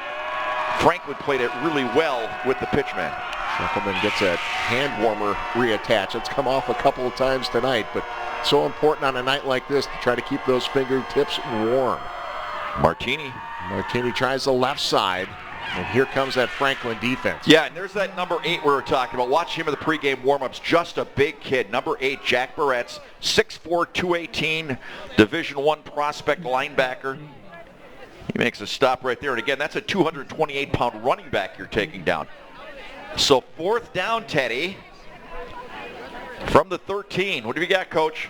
Franklin played it really well with the pitchman. Sheckelman gets a hand warmer reattached. It's come off a couple of times tonight, but so important on a night like this to try to keep those fingertips warm. Martini tries the left side, and here comes that Franklin defense. Yeah, and there's that number 8 we were talking about. Watch him in the pregame warm-ups. Just a big kid. Number 8, Jack Barrett's 6'4", 218, Division I prospect linebacker. He makes a stop right there. And again, that's a 228-pound running back you're taking down. So 4th down, Teddy, from the 13. What have you got, Coach?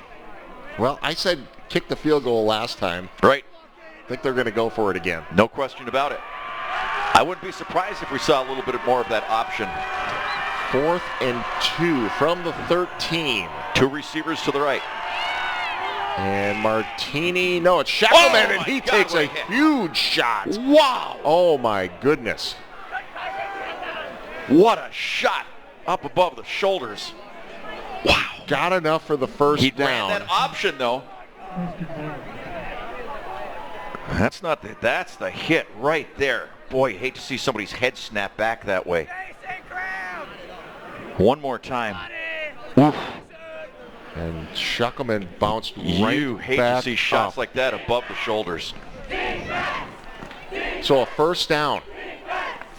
Well, I said kick the field goal last time. Right. I think they're going to go for it again. No question about it. I wouldn't be surprised if we saw a little bit more of that option. 4th and 2 from the 13. 2 receivers to the right. And Martini, no, it's Sheckelman, and he takes a huge shot. Wow. Oh, my goodness. What a shot up above the shoulders. Wow. Got enough for the first down. He ran that option, though. That's the hit right there. Boy, you hate to see somebody's head snap back that way. One more time. Oof. And Sheckelman bounced right back. You hate to see shots up. like that above the shoulders. So a first down.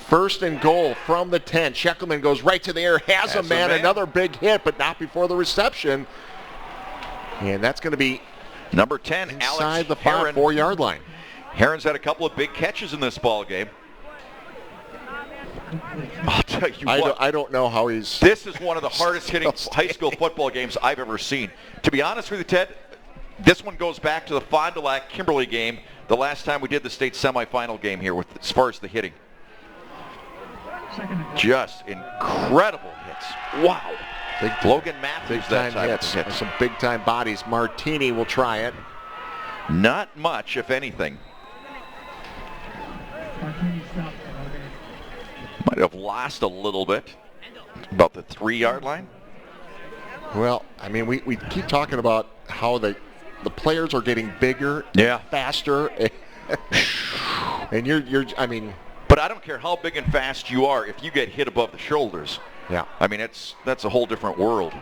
First and goal from the 10. Sheckelman goes right to the air, has a man, another big hit, but not before the reception. And that's going to be number 10, inside Alex the 4-yard line. Heron's had a couple of big catches in this ball game. I'll tell you what. I don't know how he's... This is one of the hardest hitting high school football games I've ever seen. To be honest with you, Ted, this one goes back to the Fond du Lac-Kimberly game, the last time we did the state semifinal game here with as far as the hitting. Just incredible hits. Wow. Logan Matthews, big-time hits. Some big-time bodies. Martini will try it. Not much, if anything. Might have lost a little bit. About the 3-yard line. Well, I mean, we keep talking about how the players are getting bigger, faster, and you're I mean. But I don't care how big and fast you are if you get hit above the shoulders. Yeah. I mean, that's a whole different world.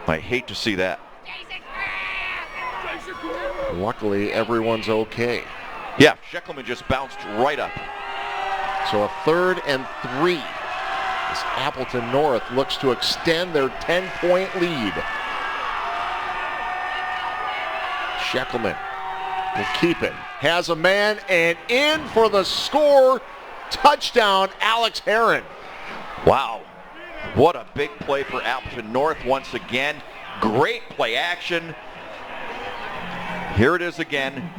I hate to see that. Luckily, everyone's okay. Yeah, Sheckelman just bounced right up. So a 3rd and 3 as Appleton North looks to extend their 10-point lead. Sheckelman will keep it. Has a man and in for the score. Touchdown, Alex Heron. Wow. What a big play for Appleton North once again. Great play action. Here it is again.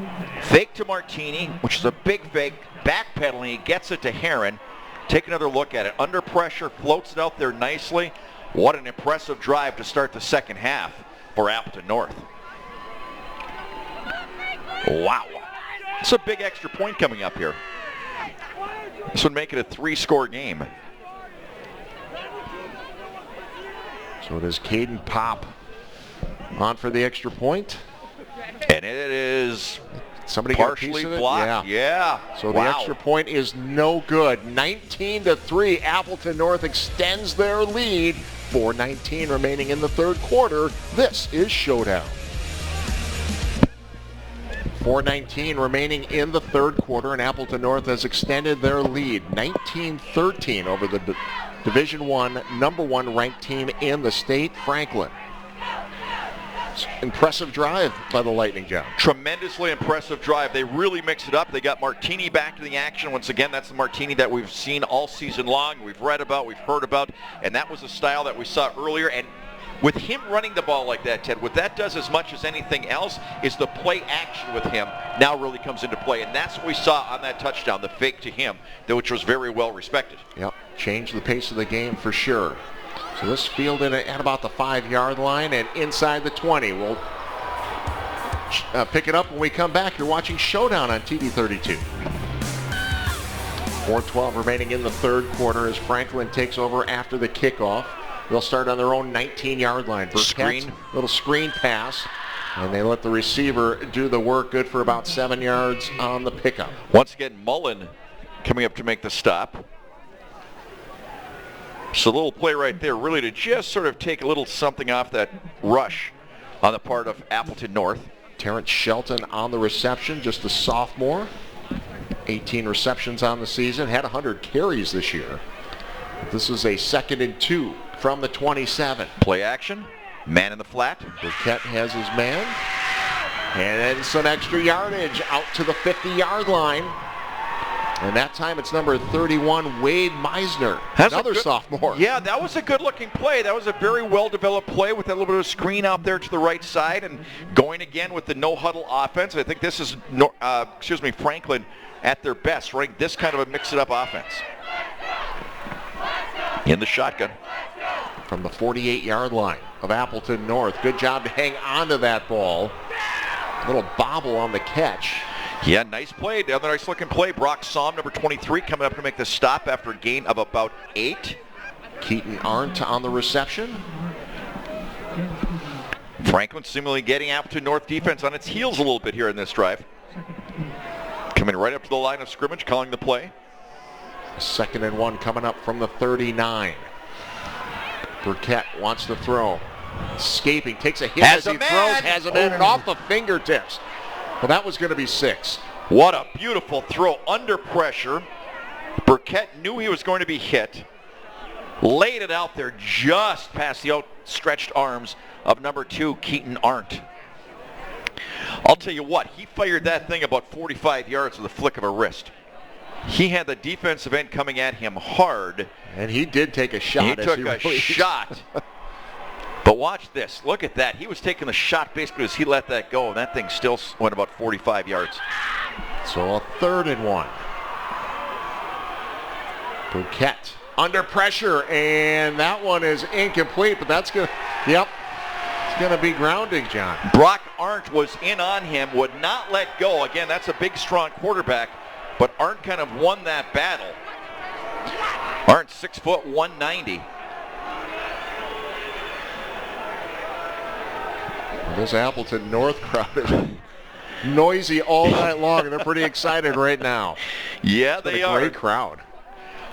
Fake to Martini, which is a big fake. Backpedaling, he gets it to Heron. Take another look at it. Under pressure, floats it out there nicely. What an impressive drive to start the second half for Appleton North. Wow. It's a big extra point coming up here. This would make it a 3-score game. So it is Caden Pop on for the extra point. And it is somebody partially blocked. Yeah. So the extra point is no good. 19-3. Appleton North extends their lead. 4:19 remaining in the third quarter. This is Showdown. 4:19 remaining in the third quarter, and Appleton North has extended their lead. 19-13 over the Division I, #1 ranked team in the state, Franklin. Impressive drive by the Lightning, John. Tremendously impressive drive. They really mix it up. They got Martini back to the action. Once again, that's the Martini that we've seen all season long. We've read about, we've heard about, and that was a style that we saw earlier. And with him running the ball like that, Ted, what that does as much as anything else is the play action with him now really comes into play. And that's what we saw on that touchdown, the fake to him, which was very well respected. Yep, changed the pace of the game for sure. So this fielded at about the 5-yard line and inside the 20. We'll pick it up when we come back. You're watching Showdown on TV 32. 4:12 remaining in the third quarter as Franklin takes over after the kickoff. They'll start on their own 19-yard line. Little screen pass, and they let the receiver do the work. Good for about 7 yards on the pickup. Once again, Mullen coming up to make the stop. So a little play right there, really to just sort of take a little something off that rush on the part of Appleton North. Terrence Shelton on the reception, just a sophomore. 18 receptions on the season, had 100 carries this year. This is a 2nd and 2 from the 27. Play action, man in the flat. Burkett has his man. And then some extra yardage out to the 50-yard line. And that time it's number 31, Wade Meisner, another sophomore. Yeah, that was a good-looking play. That was a very well-developed play with a little bit of a screen out there to the right side and going again with the no-huddle offense. I think this is, Franklin at their best, running this kind of a mix-it-up offense. In the shotgun. From the 48-yard line of Appleton North. Good job to hang on to that ball. A little bobble on the catch. Yeah, nice play. The other nice-looking play. Brock Somm, number 23, coming up to make the stop after a gain of about 8. Keaton Arndt on the reception. Franklin seemingly getting Appleton North defense on its heels a little bit here in this drive. Coming right up to the line of scrimmage, calling the play. 2nd and 1 coming up from the 39. Burkett wants to throw. Escaping, takes a hit as he throws, has a man, and off the fingertips. Well, that was going to be 6. What a beautiful throw under pressure. Burkett knew he was going to be hit. Laid it out there just past the outstretched arms of number 2, Keaton Arndt. I'll tell you what, he fired that thing about 45 yards with a flick of a wrist. He had the defensive end coming at him hard. And he did take a shot. He took a shot. But watch this. Look at that. He was taking the shot basically as he let that go, and that thing still went about 45 yards. So a 3rd and 1. Burkett under pressure, and that one is incomplete, but that's good. Yep. It's going to be grounding, John. Brock Arndt was in on him, would not let go. Again, that's a big, strong quarterback, but Arndt kind of won that battle. Arndt 6 foot 190. This Appleton North crowd is noisy all night long, and they're pretty excited right now. Yeah, they are. Great crowd.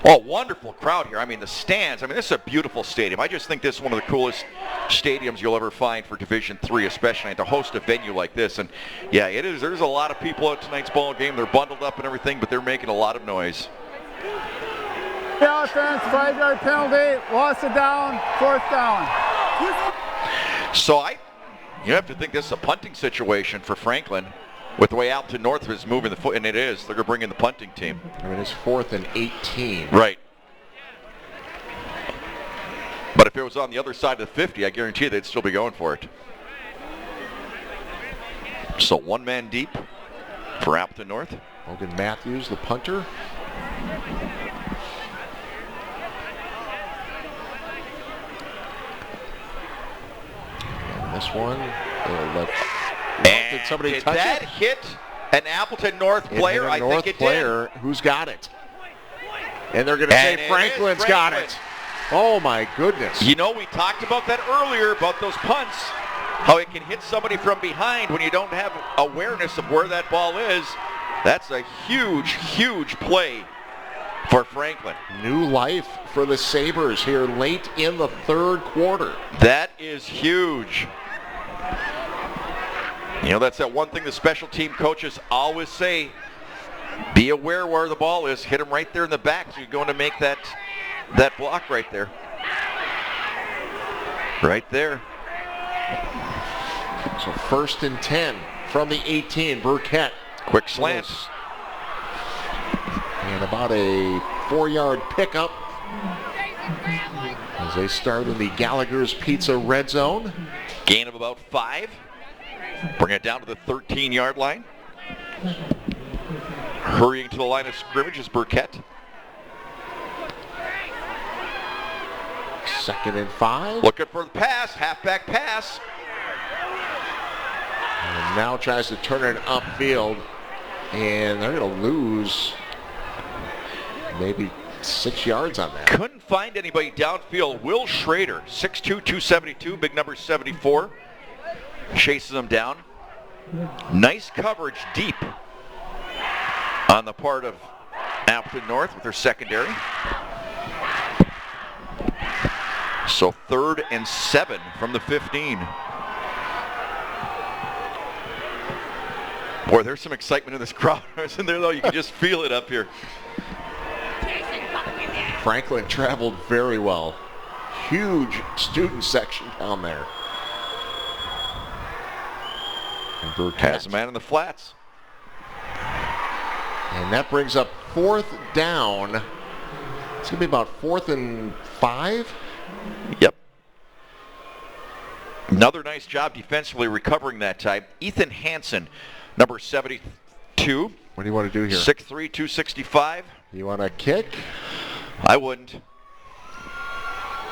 Oh, wonderful crowd here. I mean, the stands. I mean, this is a beautiful stadium. I just think this is one of the coolest stadiums you'll ever find for Division III, especially, and to host a venue like this. And, yeah, it is. There's a lot of people at tonight's ball game. They're bundled up and everything, but they're making a lot of noise. The offense, 5-yard penalty, lost it down, 4th down. So you have to think this is a punting situation for Franklin. With the way Appleton North is moving the foot, and it is, they're going to bring in the punting team. I mean, it's 4th and 18. Right. But if it was on the other side of the 50, I guarantee they'd still be going for it. So 1 man deep for Appleton North. Logan Matthews, the punter. And this one, they'll let... And did that hit an Appleton North player? I think it did. Who's got it? And they're going to say Franklin's got it. Oh, my goodness. You know, we talked about that earlier, about those punts, how it can hit somebody from behind when you don't have awareness of where that ball is. That's a huge, huge play for Franklin. New life for the Sabres here late in the 3rd quarter. That is huge. You know, that's that one thing the special team coaches always say. Be aware where the ball is. Hit him right there in the back. So you're going to make that block right there. Right there. So 1st and 10 from the 18. Burkett. Quick slant. And about a 4-yard pickup as they start in the Gallagher's Pizza red zone. Gain of about 5. Bring it down to the 13-yard line. Hurrying to the line of scrimmage is Burkett. 2nd and 5. Looking for the pass, halfback pass. And now tries to turn it upfield. And they're going to lose maybe 6 yards on that. Couldn't find anybody downfield. Will Schrader, 6'2", 272, big number 74. Chases him down. Nice coverage deep on the part of Appleton North with their secondary. So 3rd and 7 from the 15. Boy, there's some excitement in this crowd, isn't there, though? You can just feel it up here. Franklin traveled very well. Huge student section down there. And Burkett has a man in the flats. And that brings up 4th down. It's going to be about 4th and 5. Yep. Another nice job defensively recovering that time. Ethan Hansen, number 72. What do you want to do here? 6'3", 265. You want to kick? I wouldn't.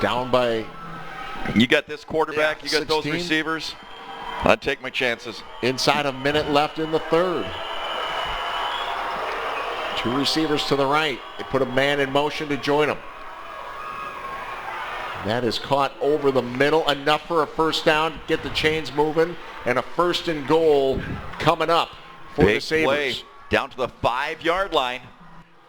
Down by... You got this quarterback, you got 16. those receivers. I'd take my chances. Inside a minute left in the 3rd. 2 receivers to the right. They put a man in motion to join him. That is caught over the middle, enough for a 1st down, get the chains moving, and a 1st and goal coming up for the Sabres. Play down to the 5-yard line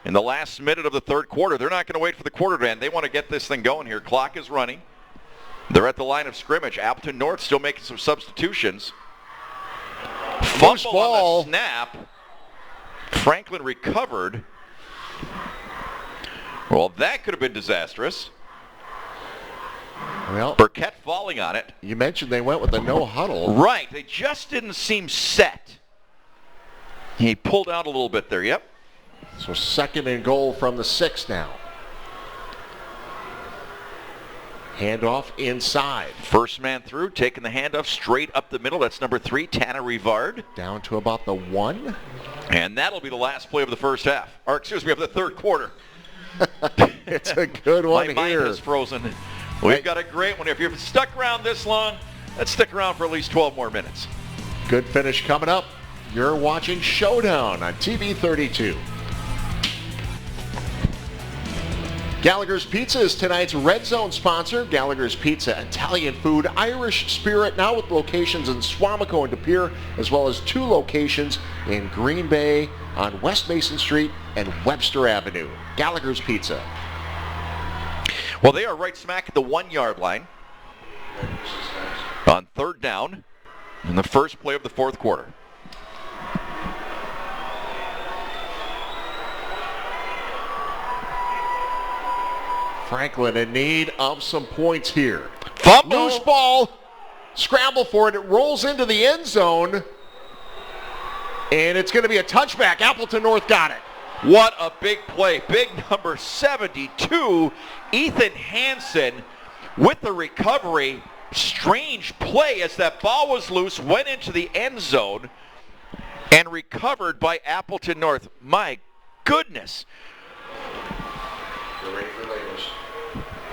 in the last minute of the 3rd quarter. They're not going to wait for the quarter to end. They want to get this thing going here. Clock is running. They're at the line of scrimmage. Appleton North still making some substitutions. Fumble on the snap. Franklin recovered. Well, that could have been disastrous. Well, Burkett falling on it. you mentioned they went with the no huddle. Right, they just didn't seem set. He pulled out a little bit there, yep. So 2nd and goal from the 6 now. Handoff inside. First man through, taking the handoff straight up the middle. That's number 3, Tanner Rivard. Down to about the 1. And that'll be the last play of the first half. Or excuse me, of the third quarter. It's a good one My mind here. is frozen. We've got a great one. If you've stuck around this long, let's stick around for at least 12 more minutes. Good finish coming up. You're watching Showdown on TV 32. Gallagher's Pizza is tonight's Red Zone sponsor. Gallagher's Pizza, Italian food, Irish spirit, now with locations in Swamico and De Pere, as well as 2 locations in Green Bay on West Mason Street and Webster Avenue. Gallagher's Pizza. Well, they are right smack at the 1-yard line on 3rd down in the first play of the fourth quarter. Franklin in need of some points here. Fumble. Loose ball. Scramble for it. It rolls into the end zone. And it's going to be a touchback. Appleton North got it. What a big play. Big number 72, Ethan Hansen with the recovery. Strange play as that ball was loose, went into the end zone, and recovered by Appleton North. My goodness.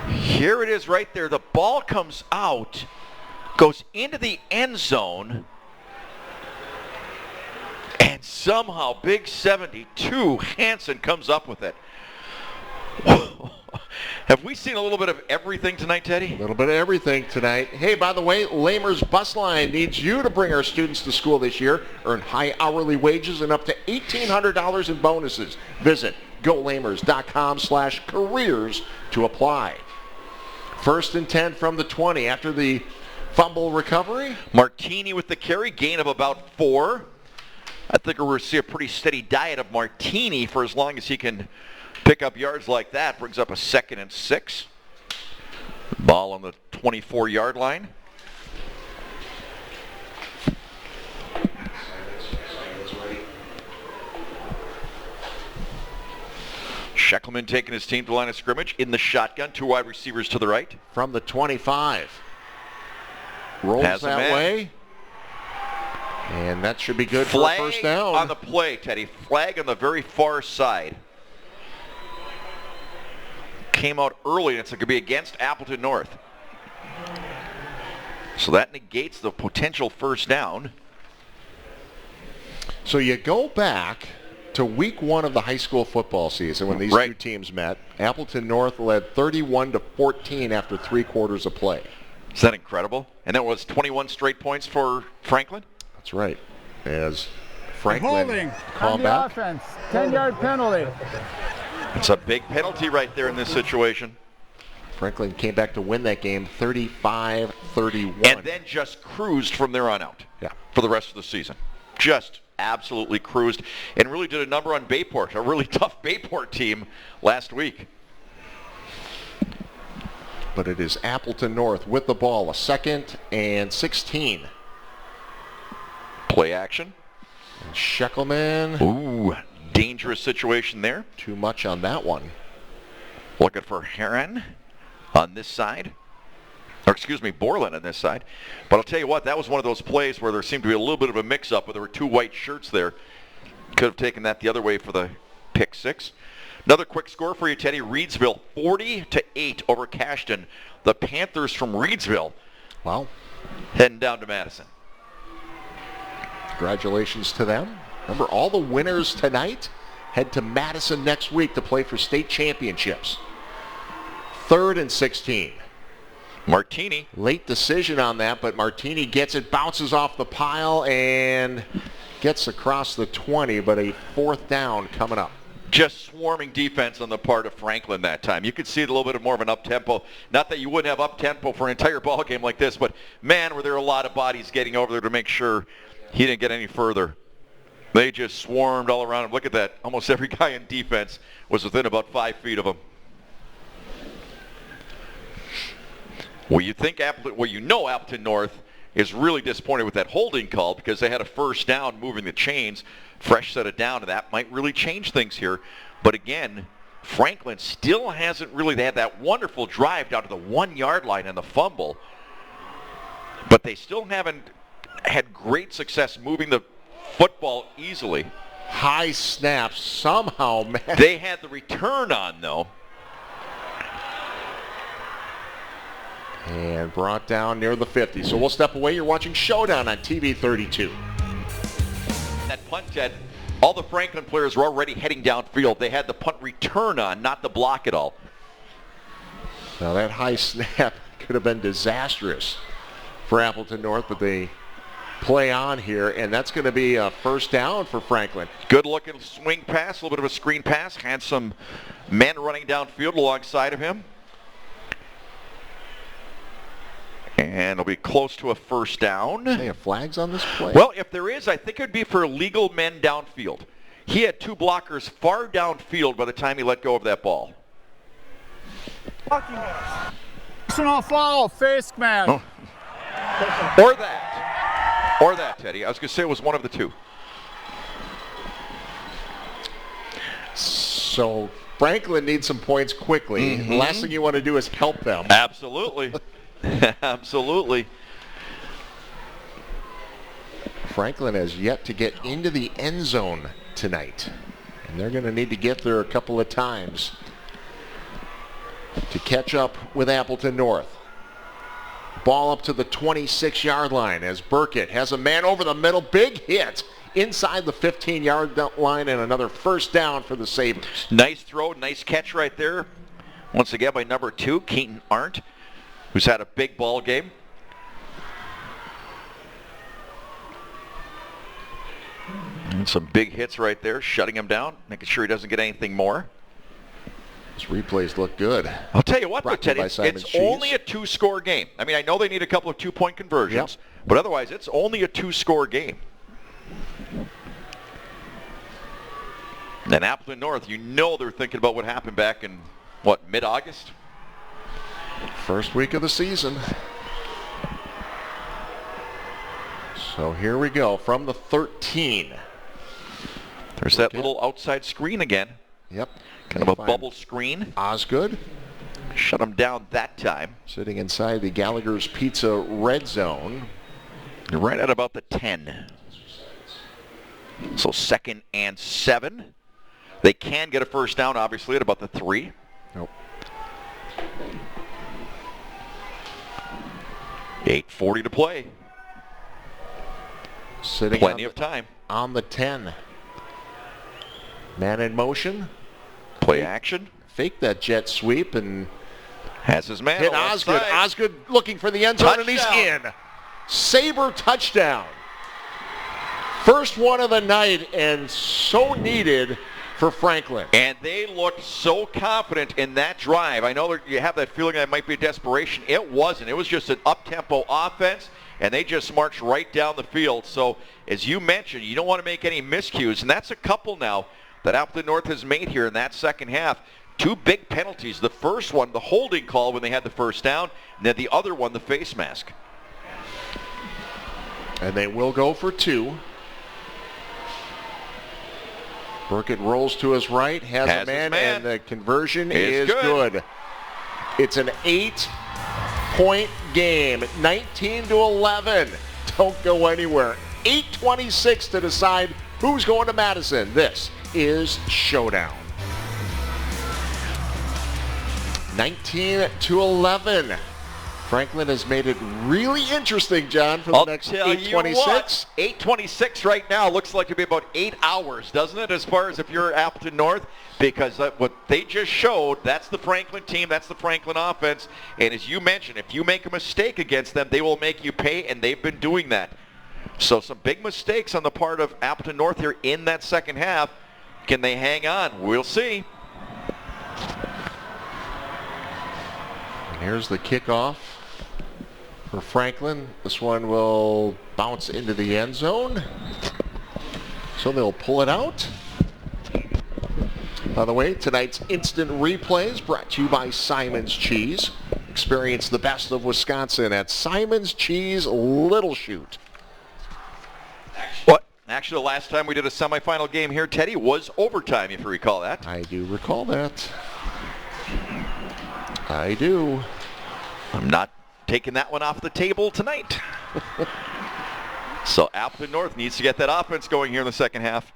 Here it is right there. The ball comes out, goes into the end zone, and somehow big 72 Hansen comes up with it. Have we seen a little bit of everything tonight, Teddy? A little bit of everything tonight. Hey, by the way, Lamer's Bus Line needs you to bring our students to school this year. Earn high hourly wages and up to $1,800 in bonuses. Visit golamers.com/careers to apply. 1st and 10 from the 20 after the fumble recovery. Martini with the carry, gain of about 4. I think we're going to see a pretty steady diet of Martini for as long as he can pick up yards like that. Brings up a 2nd and 6. Ball on the 24-yard line. Sheckelman taking his team to line of scrimmage in the shotgun. 2 wide receivers to the right. From the 25. Rolls that way. And that should be good for a first down. On the play, Teddy. Flag on the very far side. Came out early, and it's going to be against Appleton North. So that negates the potential first down. So you go back to week 1 of the high school football season when these two teams met. Appleton North led 31-14 after 3 quarters of play. Is that incredible? And that was 21 straight points for Franklin? That's right. As Franklin Holding called on the back. offense. 10-yard penalty. It's a big penalty right there in this situation. Franklin came back to win that game 35-31. And then just cruised from there on out for the rest of the season. Just absolutely cruised and really did a number on Bayport, a really tough Bayport team last week. But it is Appleton North with the ball, a 2nd and 16. Play action. And Sheckelman. Ooh, dangerous situation there. Too much on that one. Looking for Heron on this side. Or excuse me, Borland on this side. But I'll tell you what, that was one of those plays where there seemed to be a little bit of a mix-up, where there were 2 white shirts there. Could have taken that the other way for the pick 6. Another quick score for you, Teddy. Reedsville 40-8 over Cashton. The Panthers from Reedsville. Wow. Heading down to Madison. Congratulations to them. Remember, all the winners tonight head to Madison next week to play for state championships. 3rd and 16. Martini. Late decision on that, but Martini gets it, bounces off the pile, and gets across the 20, but a 4th down coming up. Just swarming defense on the part of Franklin that time. You could see it a little bit more of an up-tempo. Not that you wouldn't have up-tempo for an entire ball game like this, but man, were there a lot of bodies getting over there to make sure he didn't get any further They just swarmed all around him. Look at that. Almost every guy in defense was within about 5 feet of him. Well, you think Appleton North is really disappointed with that holding call because they had a first down moving the chains. Fresh set it down, and that might really change things here. But again, Franklin still hasn't really. They had that wonderful drive down to the 1 yard line and the fumble, but they still haven't had great success moving the football easily. High snaps somehow, man. They had the return on, though. And brought down near the 50. So we'll step away. You're watching Showdown on TV 32. That punt, Ted, all the Franklin players were already heading downfield. They had the punt return on, not the block at all. Now that high snap could have been disastrous for Appleton North, but they play on here, and that's going to be a first down for Franklin. Good looking swing pass, a little bit of a screen pass. Had some men running downfield alongside of him. And it'll be close to a first down. They have flags on this play? Well, if there is, I think it would be for illegal men downfield. He had 2 blockers far downfield by the time he let go of that ball. Personal foul, face mask. Oh. Or that, Teddy. I was going to say it was one of the two. So Franklin needs some points quickly. The last thing you want to do is help them. Absolutely. Absolutely. Franklin has yet to get into the end zone tonight. And they're going to need to get there a couple of times to catch up with Appleton North. Ball up to the 26-yard line as Burkett has a man over the middle. Big hit inside the 15-yard line, and another first down for the Sabres. Nice throw, nice catch right there. Once again by number 2, Keaton Arndt, who's had a big ball game. And some big hits right there, shutting him down, making sure he doesn't get anything more. These replays look good. I'll tell you what, though, Teddy, it's only a 2-score game. I mean, I know they need a couple of 2-point conversions, but otherwise it's only a 2-score game. And Appleton North, you know they're thinking about what happened back in, mid-August? First week of the season. So here we go from the 13. There's that little outside screen again. Yep. Kind of a bubble screen. Osgood. Shut him down that time. Sitting inside the Gallagher's Pizza red zone. Right at about the 10. So 2nd and 7. They can get a first down, obviously, at about the 3. Nope. 8:40 to play. Sitting plenty of time. On the 10. Man in motion. Play action. Fake that jet sweep and has his man hit Osgood. Osgood looking for the end zone, and he's in. Sabre touchdown. First one of the night, and so needed for Franklin. And they looked so confident in that drive. I know you have that feeling that it might be a desperation. It wasn't. It was just an up-tempo offense, and they just marched right down the field. So, as you mentioned, you don't want to make any miscues, and that's a couple now that Appleton North has made here in that second half. 2 big penalties. The first one, the holding call when they had the first down, and then the other one, the face mask. And they will go for 2. Burkett rolls to his right, has a man, and the conversion is good. It's an 8-point game, 19-11. Don't go anywhere. 8:26 to decide who's going to Madison. This is Showdown. 19-11. Franklin has made it really interesting, John, for the next 8:26. 8:26 right now looks like it'll be about 8 hours, doesn't it, as far as if you're Appleton North? Because what they just showed, that's the Franklin team, that's the Franklin offense. And as you mentioned, if you make a mistake against them, they will make you pay, and they've been doing that. So some big mistakes on the part of Appleton North here in that second half. Can they hang on? We'll see. And here's the kickoff for Franklin. This one will bounce into the end zone. So they'll pull it out. By the way, tonight's instant replays brought to you by Simon's Cheese. Experience the best of Wisconsin at Simon's Cheese Little Chute. What? Actually, the last time we did a semifinal game here, Teddy, was overtime, if you recall that. I do recall that. I do. I'm not taking that one off the table tonight. So Appleton North needs to get that offense going here in the second half.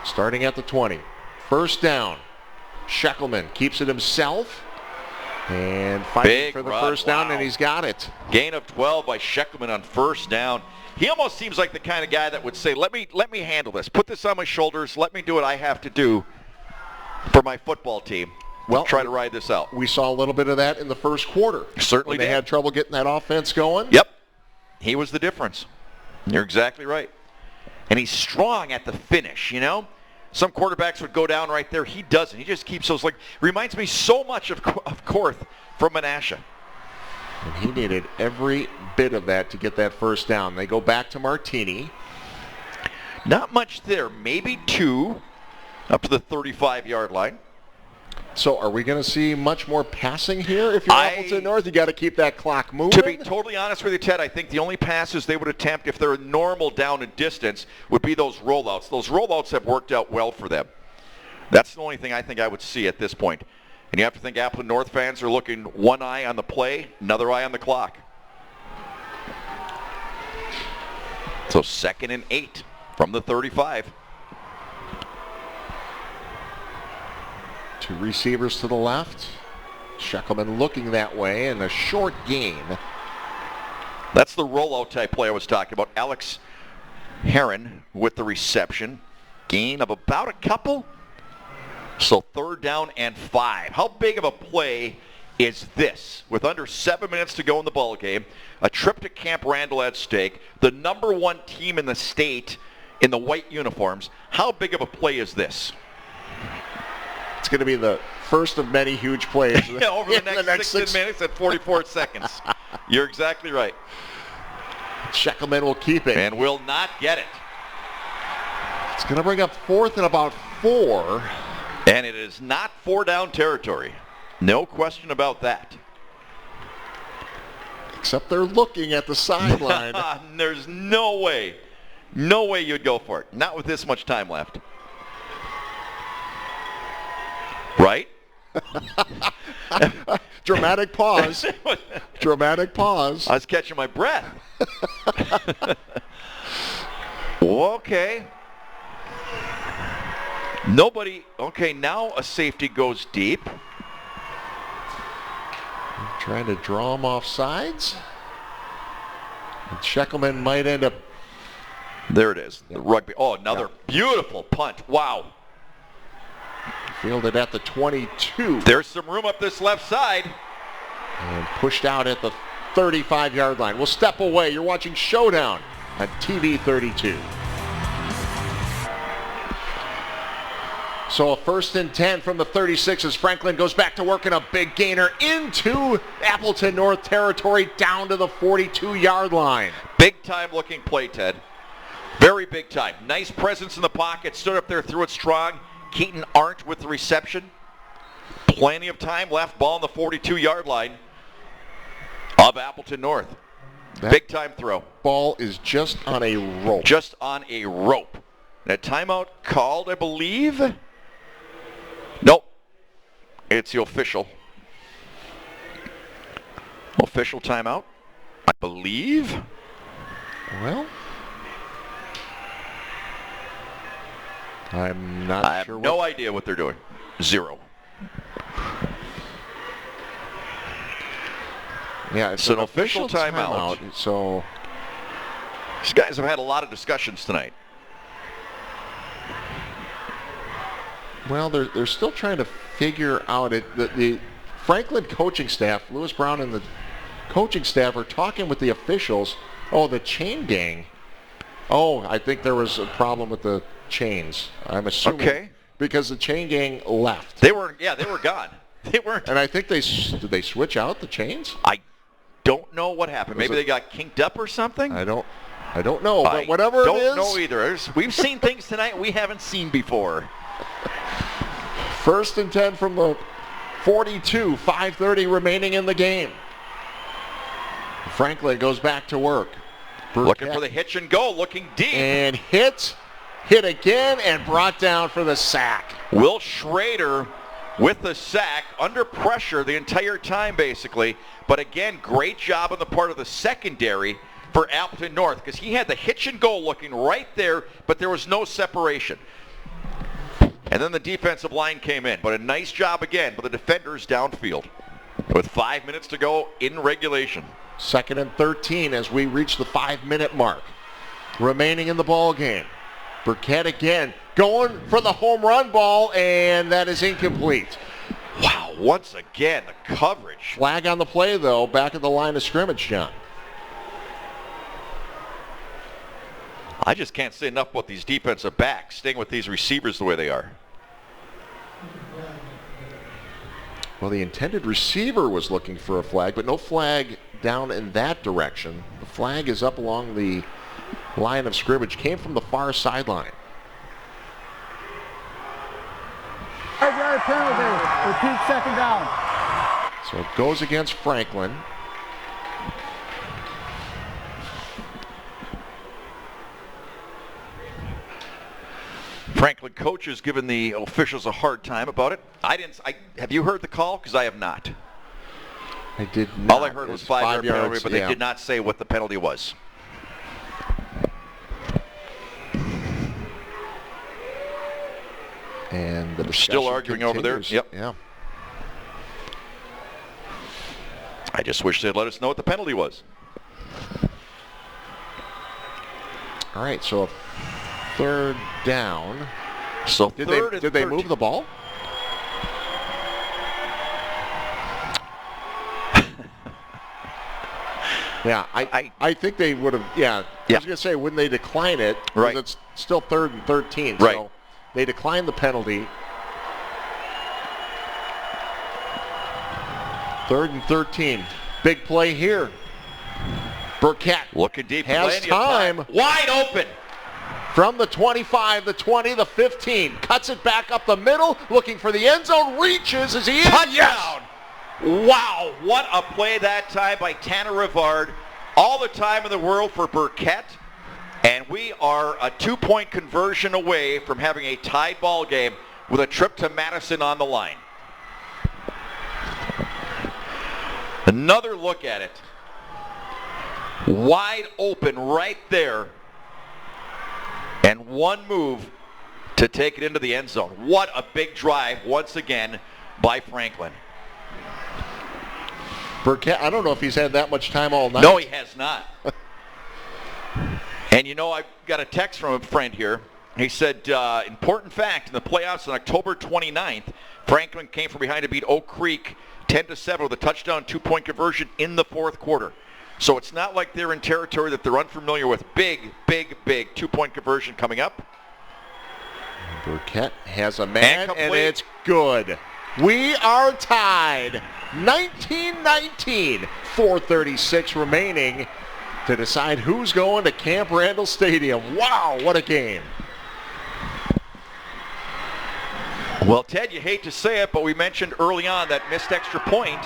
Starting at the 20. First down. Sheckelman keeps it himself. And fighting Big for the run. first down, Wow. and he's got it. Gain of 12 by Sheckelman on first down. He almost seems like the kind of guy that would say, let me handle this. Put this on my shoulders. Let me do what I have to do for my football team. Well, Try to ride this out. We saw a little bit of that in the first quarter. Certainly when they did. had trouble getting that offense going. Yep. He was the difference. You're exactly right. And he's strong at the finish, you know? Some quarterbacks would go down right there. He doesn't. He just keeps those, reminds me so much of Korth from Menasha. And he needed every bit of that to get that first down. They go back to Martini. Not much there. Maybe 2 up to the 35-yard line. So are we going to see much more passing here? If you're Appleton North, you got to keep that clock moving. To be totally honest with you, Ted, I think the only passes they would attempt if they're normal down and distance would be those rollouts. Those rollouts have worked out well for them. That's the only thing I think I would see at this point. And you have to think Appleton North fans are looking one eye on the play, another eye on the clock. So 2nd and 8 from the 35. 2 receivers to the left. Sheckelman looking that way, and a short gain. That's the rollout type play I was talking about. Alex Heron with the reception. Gain of about a couple. So 3rd down and 5. How big of a play is this? With under 7 minutes to go in the ball game, a trip to Camp Randall at stake, the number 1 team in the state in the white uniforms. How big of a play is this? It's going to be the first of many huge plays over the next 16 minutes at 44 seconds. You're exactly right. Sheckelman will keep it. And will not get it. It's going to bring up 4th and about 4. And it is not 4-down territory. No question about that. Except they're looking at the sideline. There's no way you'd go for it. Not with this much time left. Right? Dramatic pause. Dramatic pause. I was catching my breath. Okay. Nobody. Okay, now a safety goes deep. Trying to draw him off sides. And Sheckelman might end up. There it is. The rugby. Oh, another beautiful punt. Wow. Fielded at the 22. There's some room up this left side. And pushed out at the 35-yard line. We'll step away. You're watching Showdown at TV 32. So a 1st and 10 from the 36 as Franklin goes back to work in a big gainer into Appleton North territory down to the 42-yard line. Big time looking play, Ted. Very big time. Nice presence in the pocket. Stood up there, threw it strong. Keaton Arndt with the reception. Plenty of time left. Ball on the 42-yard line of Appleton North. Big time throw. Ball is just on a rope. Just on a rope. And a timeout called, I believe. Nope. It's the official. Official timeout, I believe. Well, I'm not I have sure. no idea what they're doing. 0. Yeah, it's an official timeout. So these guys have had a lot of discussions tonight. Well, they're still trying to figure out it. The Franklin coaching staff, Lewis Brown and the coaching staff are talking with the officials. Oh, the chain gang. Oh, I think there was a problem with the chains. I'm assuming. Okay. Because the chain gang left. They were gone. They weren't. And I think did they switch out the chains? I don't know what happened. Maybe they got kinked up or something. I don't. I don't know, but whatever it is. Don't know either. We've seen things tonight we haven't seen before. 1st and 10 from the 42, 5:30 remaining in the game. Franklin goes back to work. Looking for the hitch and go, looking deep. And hit again, and brought down for the sack. Will Schrader with the sack, under pressure the entire time basically. But again, great job on the part of the secondary for Appleton North, because he had the hitch and go looking right there, but there was no separation. And then the defensive line came in. But a nice job again by the defenders downfield with 5 minutes to go in regulation. 2nd and 13 as we reach the 5-minute mark. Remaining in the ball game. Burkett again going for the home run ball, and that is incomplete. Wow, once again, the coverage. Flag on the play, though, back at the line of scrimmage, John. I just can't say enough about these defensive backs staying with these receivers the way they are. Well, the intended receiver was looking for a flag, but no flag down in that direction. The flag is up along the line of scrimmage, came from the far sideline. 5-yard penalty. Repeat 2nd down. So it goes against Franklin. Franklin coach has given the officials a hard time about it. Have you heard the call? Because I have not. I did not. All I heard was 5-yard penalty, but they did not say what the penalty was. And the still arguing continues. over there. Yep. Yeah. I just wish they'd let us know what the penalty was. All right, so 3rd down. So did they move the ball? Yeah, I think they would have. Yeah, I was going to say, wouldn't they decline it? Right. It's still 3rd and 13. Right. So they declined the penalty. 3rd and 13. Big play here. Burkett looking deep, has time. Wide open. From the 25, the 20, the 15. Cuts it back up the middle, looking for the end zone. Reaches as he is. Touchdown. Yes! Wow, what a play that time by Tanner Rivard. All the time in the world for Burkett. And we are a 2-point conversion away from having a tied ball game with a trip to Madison on the line. Another look at it. Wide open right there. And one move to take it into the end zone. What a big drive once again by Franklin. Burkett, I don't know if he's had that much time all night. No, he has not. And you know, I got a text from a friend here. He said, important fact, in the playoffs on October 29th, Franklin came from behind to beat Oak Creek 10-7 with a touchdown 2-point conversion in the 4th quarter. So it's not like they're in territory that they're unfamiliar with. Big 2-point conversion coming up. Burkett has a man, and it's good. We are tied. 19-19. 4:36 remaining to decide who's going to Camp Randall Stadium. Wow, what a game. Well, Ted, you hate to say it, but we mentioned early on that missed extra point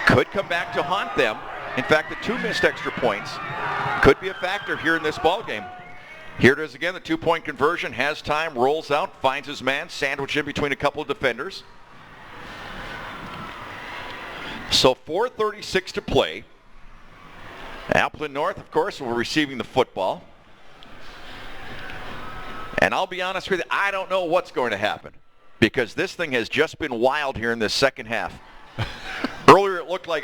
could come back to haunt them. In fact, the 2 missed extra points could be a factor here in this ball game. Here it is again, the 2-point conversion, has time, rolls out, finds his man, sandwiched in between a couple of defenders. So 4:36 to play. Appleton North, of course, will be receiving the football. And I'll be honest with you, I don't know what's going to happen, because this thing has just been wild here in this second half. Earlier it looked like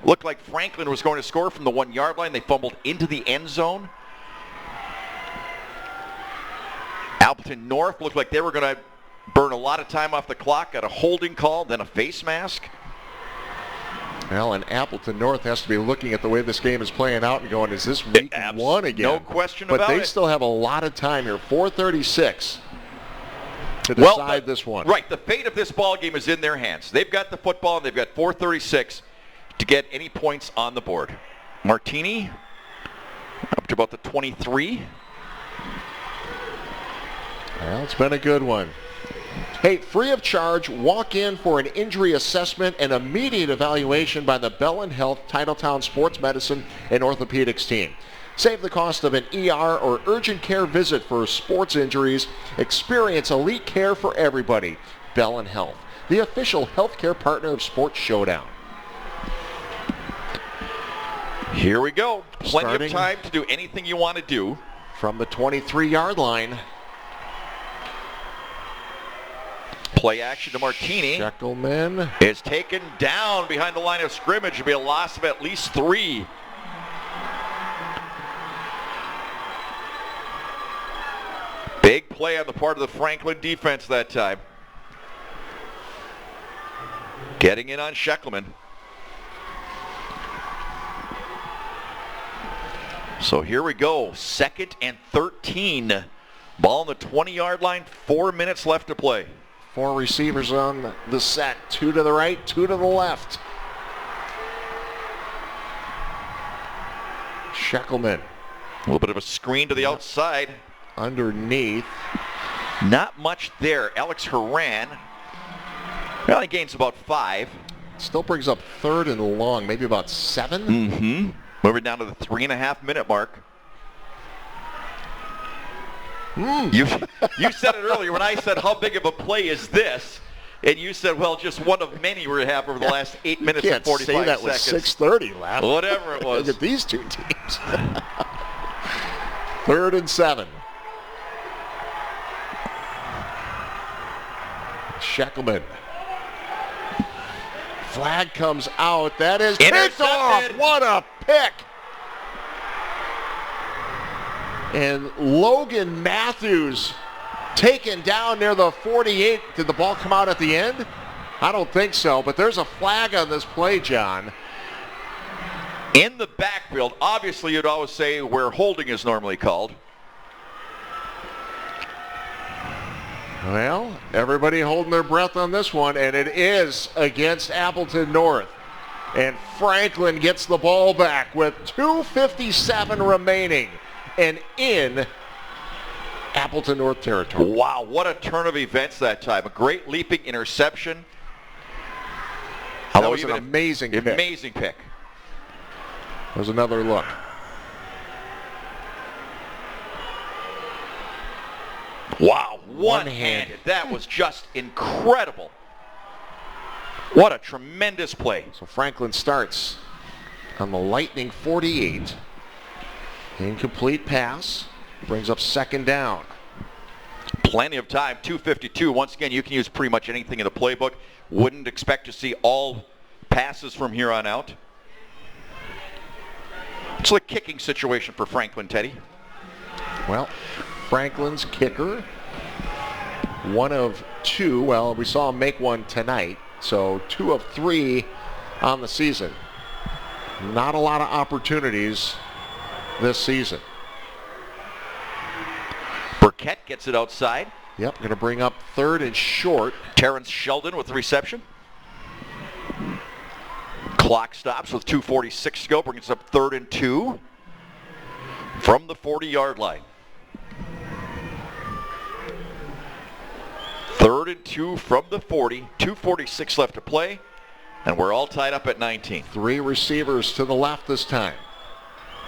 looked like Franklin was going to score from the 1-yard line. They fumbled into the end zone. Appleton North looked like they were going to burn a lot of time off the clock, got a holding call, then a face mask. Well, and Appleton North has to be looking at the way this game is playing out and going, is this week 1 again? No question about it. But they still have a lot of time here, 4:36 to decide this one. Right, the fate of this ball game is in their hands. They've got the football, and they've got 4:36 to get any points on the board. Martini Up to about the 23. Well, it's been a good one. Hey, free of charge, walk in for an injury assessment and immediate evaluation by the Bellin Health Titletown Sports Medicine and Orthopedics team. Save the cost of an ER or urgent care visit for sports injuries. Experience elite care for everybody. Bellin Health, the official healthcare partner of Sports Showdown. Here we go. Plenty Starting of time to do anything you want to do. From the 23-yard line. Play action to Martini. Sheckelman Is taken down behind the line of scrimmage. It'll be a loss of at least 3. Big play on the part of the Franklin defense that time. Getting in on Sheckelman. So here we go. 2nd and 13. Ball on the 20-yard line. 4 minutes left to play. 4 receivers on the set. 2 to the right, 2 to the left. Sheckelman. A little bit of a screen to the outside. Underneath. Not much there. Alex Horan. Well, he gains about 5. Still brings up 3rd and long, maybe about 7. Mm-hmm. Moving down to the 3.5-minute mark. You said it earlier when I said how big of a play is this, and you said, well, just one of many we have over the last 8 minutes and 45 seconds. You can't say that with 6:30 left. Whatever it was. Look at these two teams. 3rd and 7. Sheckelman. Flag comes out. That is picked off. What a pick. And Logan Matthews taken down near the 48. Did the ball come out at the end? I don't think so, but there's a flag on this play, John. In the backfield, obviously you'd always say where holding is normally called. Well, everybody holding their breath on this one, and it is against Appleton North. And Franklin gets the ball back with 2:57 remaining and in Appleton North territory. Wow, what a turn of events that time. A great leaping interception. That was an amazing pick. Amazing pick. There's another look. Wow, one-handed. That was just incredible. What a tremendous play. So Franklin starts on the Lightning 48. Incomplete pass. Brings up 2nd down. Plenty of time, 2:52. Once again, you can use pretty much anything in the playbook. Wouldn't expect to see all passes from here on out. It's a kicking situation for Franklin, Teddy. Well, Franklin's kicker, 1 of 2. Well, we saw him make one tonight, so 2 of 3 on the season. Not a lot of opportunities this season. Burkett gets it outside. Yep, going to bring up 3rd and short. Terrence Sheldon with the reception. Clock stops with 2:46 to go, brings us up 3rd and 2 from the 40-yard line. 3rd and 2 from the 40, 2:46 left to play, and we're all tied up at 19. 3 receivers to the left this time.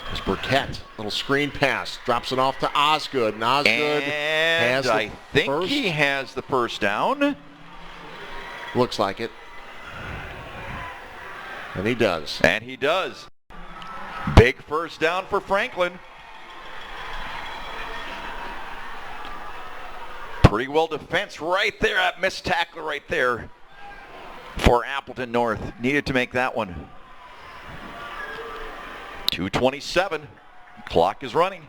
There's Burkett, little screen pass, drops it off to Osgood, and Osgood has the I think first. he has the first down. Looks like it. And he does. And he does. Big first down for Franklin. Pretty well defense right there. That missed tackle right there for Appleton North. Needed to make that one. 2:27. Clock is running.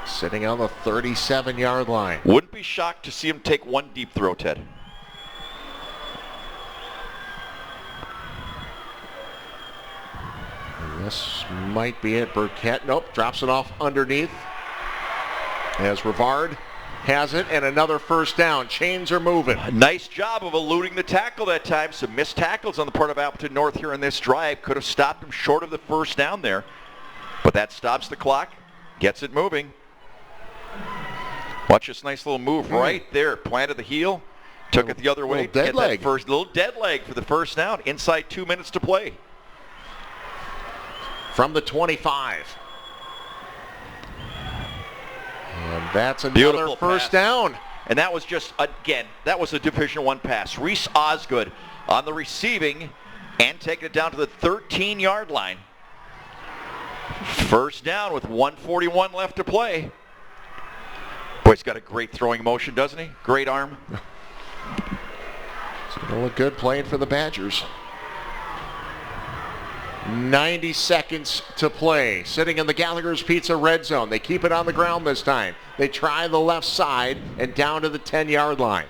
Sitting on the 37-yard line. Wouldn't be shocked to see him take one deep throw, Ted. And this might be it. Burkett, nope, drops it off underneath. As Rivard has it, and another first down. Chains are moving. Nice job of eluding the tackle that time. Some missed tackles on the part of Appleton North here in this drive. Could have stopped him short of the first down there. But that stops the clock, gets it moving. Watch this nice little move right there. Planted the heel, took it the other way. Dead leg. That first little dead leg for the first down. Inside 2 minutes to play. From the 25. And that's another Beautiful first pass. down. And that was just, again, that was a Division I pass. Reese Osgood on the receiving and taking it down to the 13-yard line. First down with 1:41 left to play. Boy, he's got a great throwing motion, doesn't he? Great arm. It's going to look good playing for the Badgers. 90 seconds to play. Sitting in the Gallagher's Pizza red zone. They keep it on the ground this time. They try the left side and down to the 10-yard line.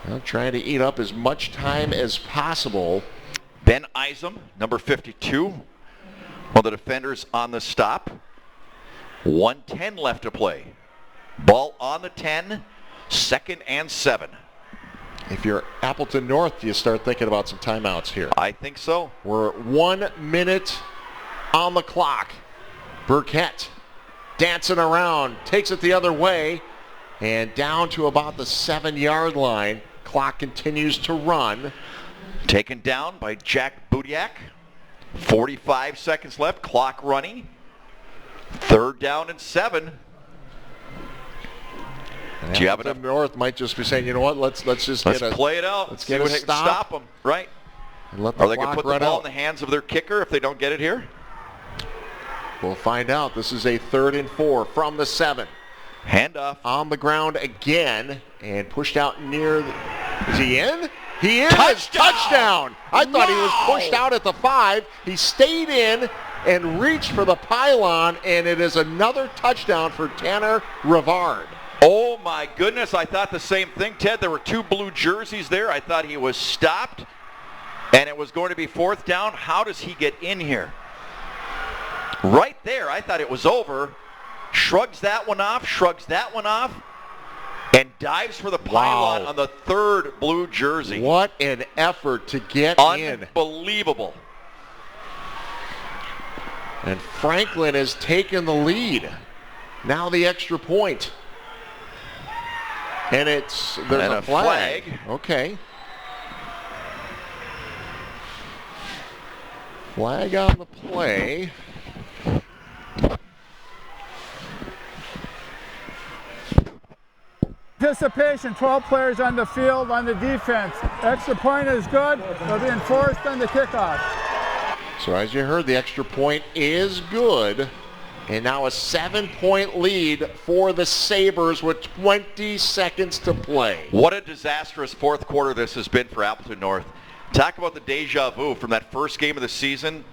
Well, trying to eat up as much time as possible. Ben Isom, number 52, one of the defenders on the stop. 1:10 left to play. Ball on the 10, 2nd and 7. If you're Appleton North, you start thinking about some timeouts here. I think so. We're 1 minute on the clock. Burkett dancing around, takes it the other way, and down to about the 7-yard line. Clock continues to run. Taken down by Jack Budiak. 45 seconds left, clock running. 3rd down and 7. Do you have enough? North might just be saying, you know what, let's just play it out. Let's see get what a stop. Stop them, right? And let the Are they going clock to put the run ball out. in the hands of their kicker if they don't get it here? We'll find out. This is a 3rd and 4 from the 7. Handoff. On the ground again and pushed out near is he in? He is! Touchdown! I thought he was pushed out at the 5. He stayed in and reached for the pylon, and it is another touchdown for Tanner Rivard. Oh my goodness, I thought the same thing, Ted. There were 2 blue jerseys there. I thought he was stopped, and it was going to be 4th down. How does he get in here? Right there, I thought it was over. Shrugs that one off, and dives for the pylon on the 3rd blue jersey. What an effort to get in. Unbelievable. And Franklin has taken the lead. Now the extra point. And there's a flag. Okay. Flag on the play. Participation, 12 players on the field on the defense. Extra point is good. It'll be enforced on the kickoff. So as you heard, the extra point is good. And now a 7-point lead for the Sabres with 20 seconds to play. What a disastrous 4th quarter this has been for Appleton North. Talk about the deja vu from that first game of the season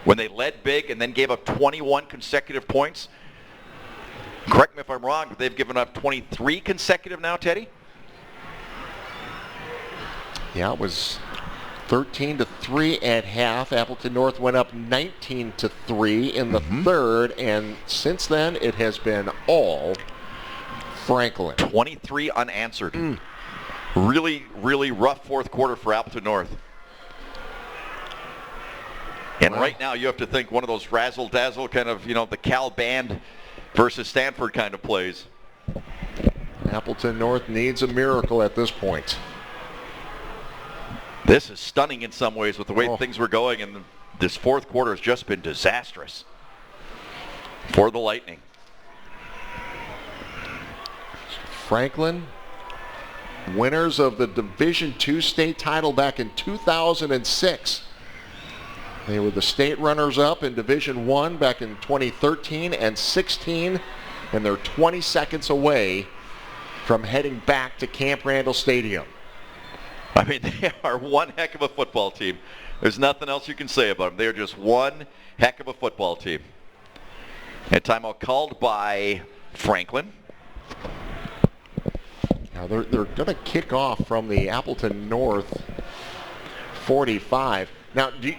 when they led big and then gave up 21 consecutive points. Correct me if I'm wrong, but they've given up 23 consecutive now, Teddy? Yeah, it was 13-3 at half. Appleton North went up 19-3 in the 3rd, and since then it has been all Franklin. 23 unanswered. Really, really rough 4th quarter for Appleton North. And right now you have to think one of those razzle-dazzle kind of, the Cal Band versus Stanford kind of plays. Appleton North needs a miracle at this point. This is stunning in some ways with the way things were going, and this 4th quarter has just been disastrous for the Lightning. Franklin, winners of the Division II state title back in 2006. They were the state runners-up in Division I back in 2013 and 16, and they're 20 seconds away from heading back to Camp Randall Stadium. I mean, they are one heck of a football team. There's nothing else you can say about them. They're just one heck of a football team. And timeout called by Franklin. Now they're going to kick off from the Appleton North 45. Now, do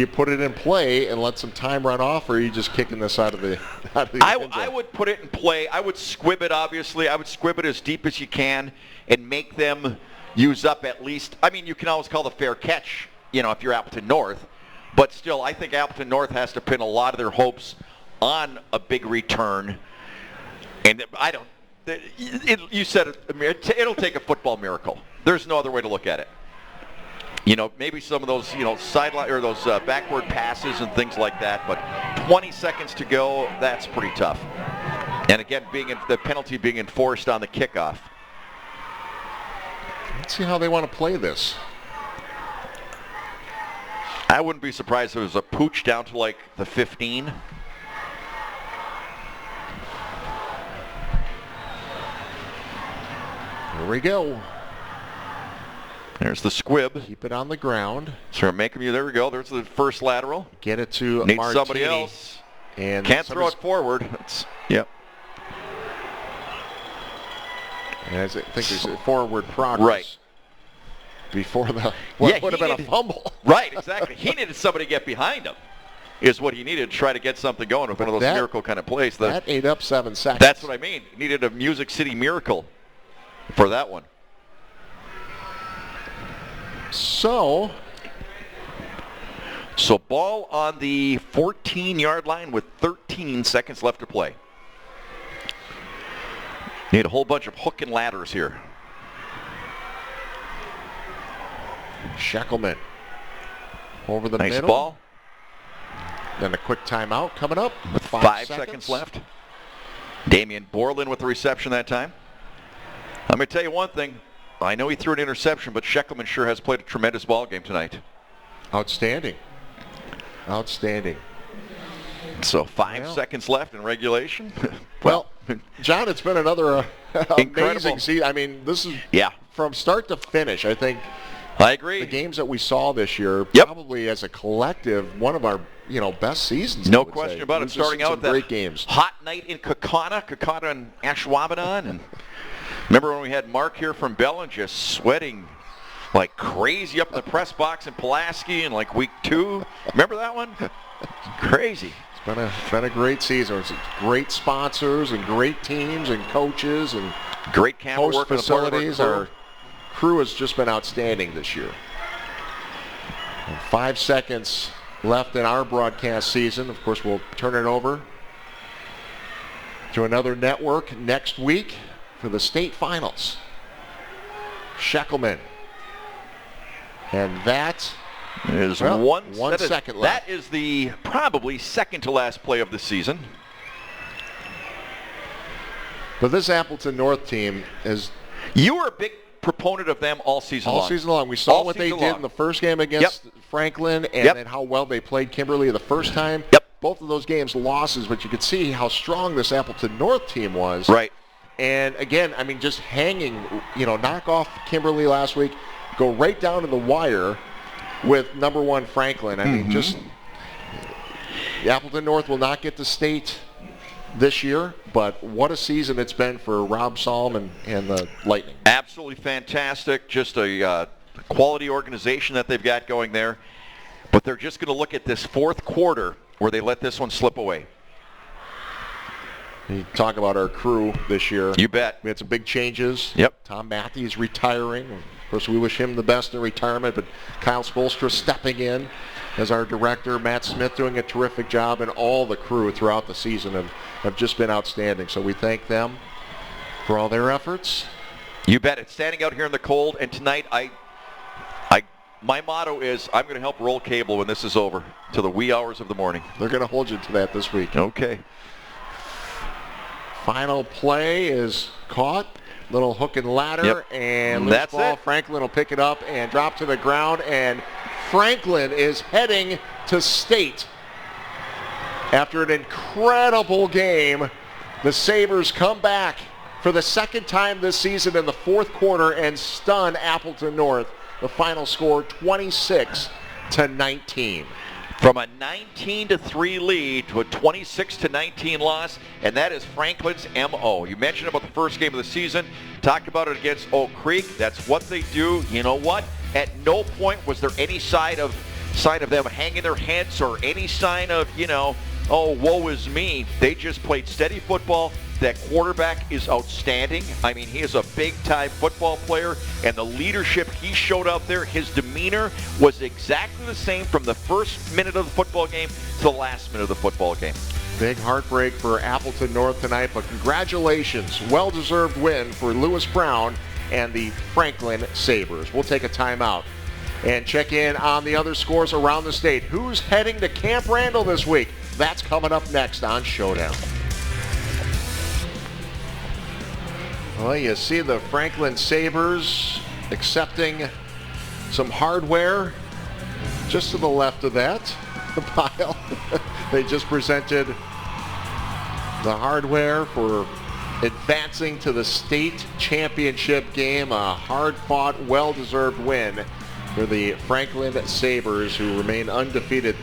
you put it in play and let some time run off, or are you just kicking this out of the end zone? I would put it in play. I would squib it, obviously. I would squib it as deep as you can and make them use up at least. I mean, you can always call the fair catch, if you're Appleton North. But still, I think Appleton North has to pin a lot of their hopes on a big return. And you said it, it'll take a football miracle. There's no other way to look at it. Maybe some of those, sideline or those backward passes and things like that, but 20 seconds to go, that's pretty tough. And again, the penalty being enforced on the kickoff. Let's see how they want to play this. I wouldn't be surprised if it was a pooch down to like the 15. Here we go. There's the squib. Keep it on the ground. So there we go. There's the first lateral. Get it to Need Martini. Somebody else. And can't throw it forward. Yep. I think there's a forward progress. Right. Before the would have been a fumble. Right, exactly. He needed somebody to get behind him. Is what he needed to try to get something going with one of those miracle kind of plays. That ate up 7 seconds. That's what I mean. He needed a Music City miracle for that one. So ball on the 14-yard line with 13 seconds left to play. Need a whole bunch of hook and ladders here. Sheckelman over the nice middle. Ball. Then a quick timeout coming up with 5 seconds left. Damian Borland with the reception that time. I'm going to tell you one thing. I know he threw an interception, but Sheckelman sure has played a tremendous ball game tonight. Outstanding. So 5 seconds left in regulation. Well, John, it's been another amazing season. I mean, this is from start to finish, I think. I agree. The games that we saw this year, probably as a collective, one of our best seasons. No question about it. Starting out with great games. Hot night in Kakana and Ashwaubenon, and remember when we had Mark here from Bellin just sweating like crazy up in the press box in Pulaski in like week 2. Remember that one? Crazy. It's been a great season. It's great sponsors and great teams and coaches and great camera work facilities. Our crew has just been outstanding this year. And 5 seconds left in our broadcast season. Of course, we'll turn it over to another network next week for the state finals. Sheckelman. And that is one second left. That is the probably second to last play of the season. But this Appleton North team is... You were a big proponent of them all season long. All season long. We saw what they did in the first game against Franklin and then how well they played Kimberly the first time. Both of those games losses, but you could see how strong this Appleton North team was. Right. And again, I mean, just hanging, knock off Kimberly last week, go right down to the wire with number 1 Franklin. I mean, just Appleton North will not get to state this year, but what a season it's been for Rob Solomon and the Lightning. Absolutely fantastic. Just a quality organization that they've got going there. But they're just going to look at this fourth quarter where they let this one slip away. You talk about our crew this year. You bet. We had some big changes. Yep. Tom Matthews retiring. Of course, we wish him the best in retirement, but Kyle Spolstra stepping in as our director. Matt Smith doing a terrific job, and all the crew throughout the season have just been outstanding. So we thank them for all their efforts. You bet. It's standing out here in the cold, and tonight my motto is I'm going to help roll cable when this is over to the wee hours of the morning. They're going to hold you to that this week. Okay. Final play is caught. Little hook and ladder, and loose that's ball. it. Franklin will pick it up and drop to the ground, and Franklin is heading to state. After an incredible game, the Sabres come back for the second time this season in the fourth quarter and stun Appleton North. The final score 26-19. From a 19-3 lead to a 26-19 loss, and that is Franklin's MO. You mentioned about the first game of the season, talked about it against Oak Creek. That's what they do. You know what? At no point was there any sign of them hanging their heads or any sign of, oh, woe is me. They just played steady football. That quarterback is outstanding. I mean, he is a big-time football player, and the leadership he showed out there, his demeanor was exactly the same from the first minute of the football game to the last minute of the football game. Big heartbreak for Appleton North tonight, but congratulations. Well-deserved win for Lewis Brown and the Franklin Sabres. We'll take a timeout and check in on the other scores around the state. Who's heading to Camp Randall this week? That's coming up next on Showdown. Well, you see the Franklin Sabres accepting some hardware just to the left of that, the pile. They just presented the hardware for advancing to the state championship game. A hard-fought, well-deserved win for the Franklin Sabres, who remain undefeated,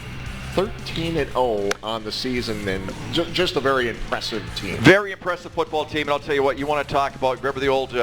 13-0 on the season, and just a very impressive team. Very impressive football team, and I'll tell you what, you want to talk about, remember the old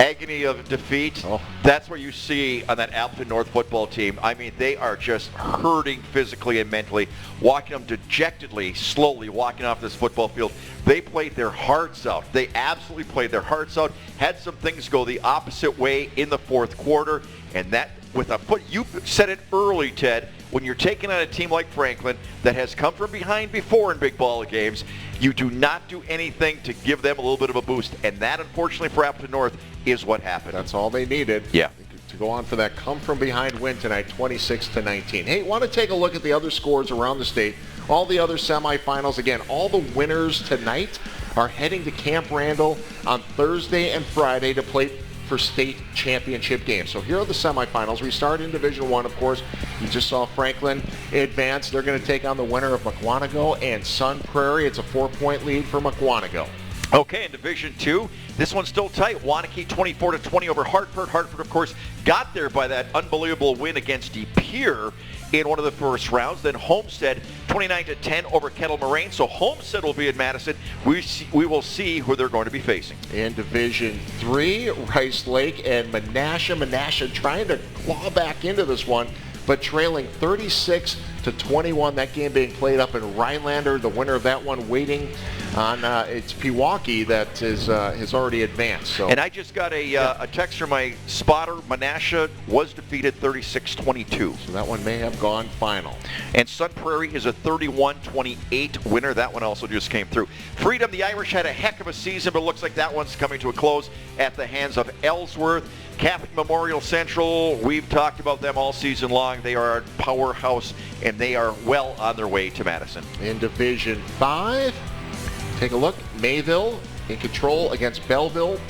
agony of defeat? Oh. That's what you see on that Appleton North football team. I mean, they are just hurting physically and mentally, walking them dejectedly, slowly walking off this football field. They played their hearts out. They absolutely played their hearts out, had some things go the opposite way in the fourth quarter, and that with a foot, you said it early, Ted, when you're taking on a team like Franklin that has come from behind before in big ball games, you do not do anything to give them a little bit of a boost. And that, unfortunately, for Appleton North is what happened. That's all they needed. Yeah. To go on for that come-from-behind win tonight, 26-19. Hey, want to take a look at the other scores around the state? All the other semifinals. Again, all the winners tonight are heading to Camp Randall on Thursday and Friday to play for state championship games. So here are the semifinals. We start in Division I, of course. You just saw Franklin advance. They're going to take on the winner of Mukwonago and Sun Prairie. It's a 4-point lead for Mukwonago. Okay, in Division II, this one's still tight. Wanakee 24-20 over Hartford. Hartford, of course, got there by that unbelievable win against De Pere in one of the first rounds. Then Homestead 29-10 over Kettle Moraine. So Homestead will be at Madison. We will see who they're going to be facing. In Division III, Rice Lake and Menasha. Menasha trying to claw back into this one, but trailing 36-21. That game being played up in Rhinelander. The winner of that one waiting on it's Pewaukee that has already advanced. So. And I just got a text from my spotter. Menasha was defeated 36-22. So that one may have gone final. And Sun Prairie is a 31-28 winner. That one also just came through. Freedom, the Irish had a heck of a season, but it looks like that one's coming to a close at the hands of Ellsworth. Catholic Memorial Central, we've talked about them all season long. They are a powerhouse, and they are well on their way to Madison. In Division 5, take a look. Mayville in control against Belleville.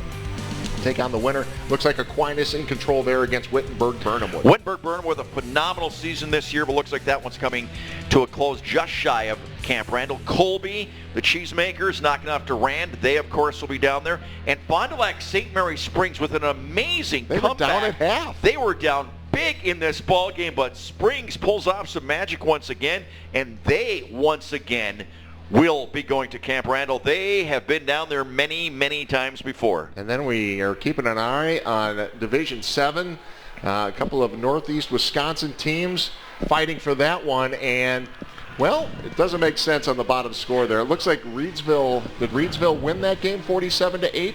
Take on the winner. Looks like Aquinas in control there against Wittenberg-Burnhamwood. Wittenberg-Burnham with a phenomenal season this year, but looks like that one's coming to a close just shy of Camp Randall. Colby, the Cheesemakers, knocking off Durand. They, of course, will be down there. And Fond du Lac St. Mary Springs with an amazing comeback. They were down at half. They were down big in this ball game, but Springs pulls off some magic once again, and they once again will be going to Camp Randall. They have been down there many, many times before. And then we are keeping an eye on Division 7. A couple of Northeast Wisconsin teams fighting for that one. And, well, it doesn't make sense on the bottom score there. It looks like did Reedsville win that game 47-8?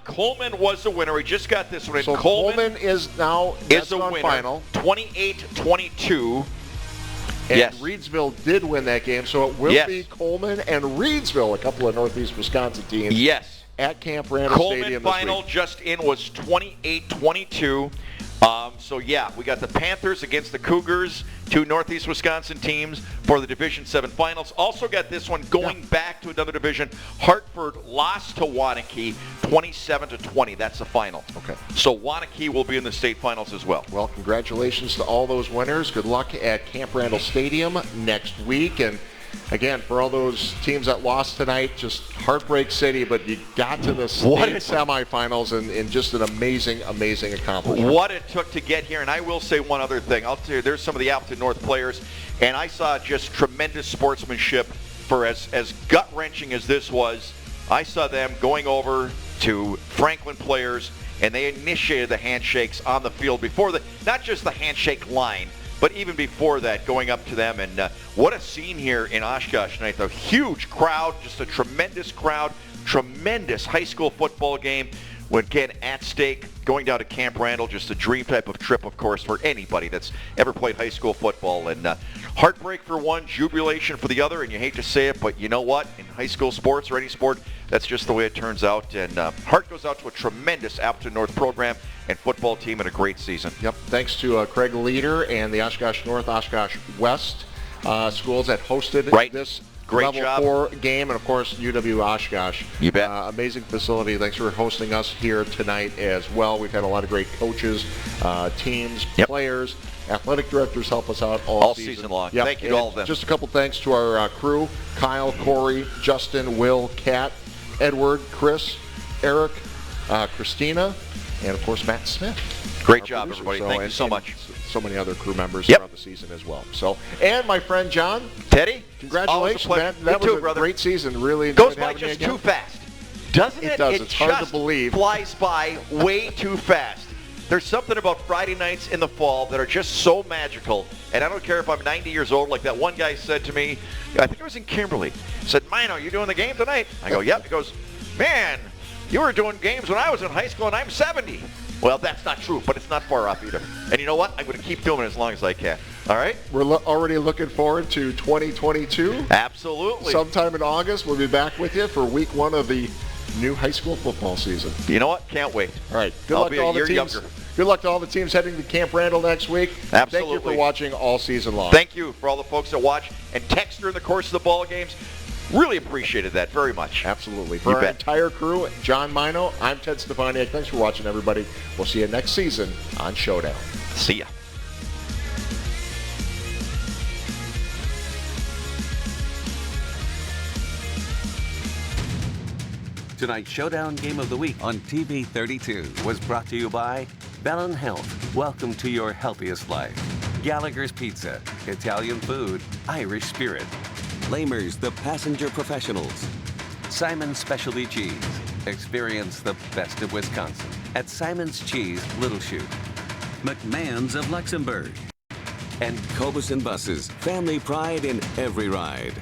Coleman was the winner. We just got this one. So Coleman is now the winner. Final. 28-22. And yes. Reedsville did win that game, so it will be Coleman and Reedsville, a couple of Northeast Wisconsin teams. Yes. At Camp Randall Stadium this Coleman final just in was 28-22. So, yeah, we got the Panthers against the Cougars, two Northeast Wisconsin teams for the Division 7 finals. Also got this one going back to another division. Hartford lost to Wanakee 27-20. That's the final. Okay. So Wanakee will be in the state finals as well. Well, congratulations to all those winners. Good luck at Camp Randall Stadium next week. And again, for all those teams that lost tonight, just heartbreak city, but you got to the state semifinals and just an amazing, amazing accomplishment. What it took to get here, and I will say one other thing. I'll tell you, there's some of the Appleton North players, and I saw just tremendous sportsmanship for as gut-wrenching as this was. I saw them going over to Franklin players, and they initiated the handshakes on the field before not just the handshake line, but even before that, going up to them. And what a scene here in Oshkosh tonight. A huge crowd, just a tremendous crowd, tremendous high school football game. Again, at stake, going down to Camp Randall, just a dream type of trip, of course, for anybody that's ever played high school football. And heartbreak for one, jubilation for the other, and you hate to say it, but you know what? In high school sports or any sport, that's just the way it turns out. And heart goes out to a tremendous Appleton North program and football team and a great season. Yep, thanks to Craig Leader and the Oshkosh North, Oshkosh West schools that hosted this Great Level job. 4 game, and of course UW Oshkosh. You bet. Amazing facility. Thanks for hosting us here tonight as well. We've had a lot of great coaches, teams, players, athletic directors help us out all season long. Yep. Thank you to all of them. Just a couple thanks to our crew: Kyle, Corey, Justin, Will, Kat, Edward, Chris, Eric, Christina, and of course Matt Smith. Great job, everybody. Thank you so much. So many other crew members throughout the season as well. So, and my friend John, Teddy, congratulations, man. That was a great season. Really goes enjoyed by having you just again. too fast, doesn't it? It does. It It's hard to just believe. Flies by way too fast. There's something about Friday nights in the fall that are just so magical. And I don't care if I'm 90 years old, like that one guy said to me, I think it was in Kimberly, said, Mino, you doing the game tonight? I go, yep. He goes, man, you were doing games when I was in high school and I'm 70. Well, that's not true, but it's not far off either. And you know what? I'm going to keep doing it as long as I can. All right? We're already looking forward to 2022. Absolutely. Sometime in August, we'll be back with you for week 1 of the new high school football season. You know what? Can't wait. All right. Good I'll luck be to a all the year teams. younger. Good luck to all the teams heading to Camp Randall next week. Absolutely. Thank you for watching all season long. Thank you for all the folks that watch and text during the course of the ball games. Really appreciated that very much. Absolutely. For our entire crew, John Mino, I'm Ted Stefaniak. Thanks for watching, everybody. We'll see you next season on Showdown. See ya. Tonight's Showdown Game of the Week on TV 32 was brought to you by Bellin Health. Welcome to your healthiest life. Gallagher's Pizza, Italian food, Irish spirit. Lamers, the passenger professionals. Simon's Specialty Cheese. Experience the best of Wisconsin at Simon's Cheese, Little Chute. McMahon's of Luxembourg. And Cobus and Buses, family pride in every ride.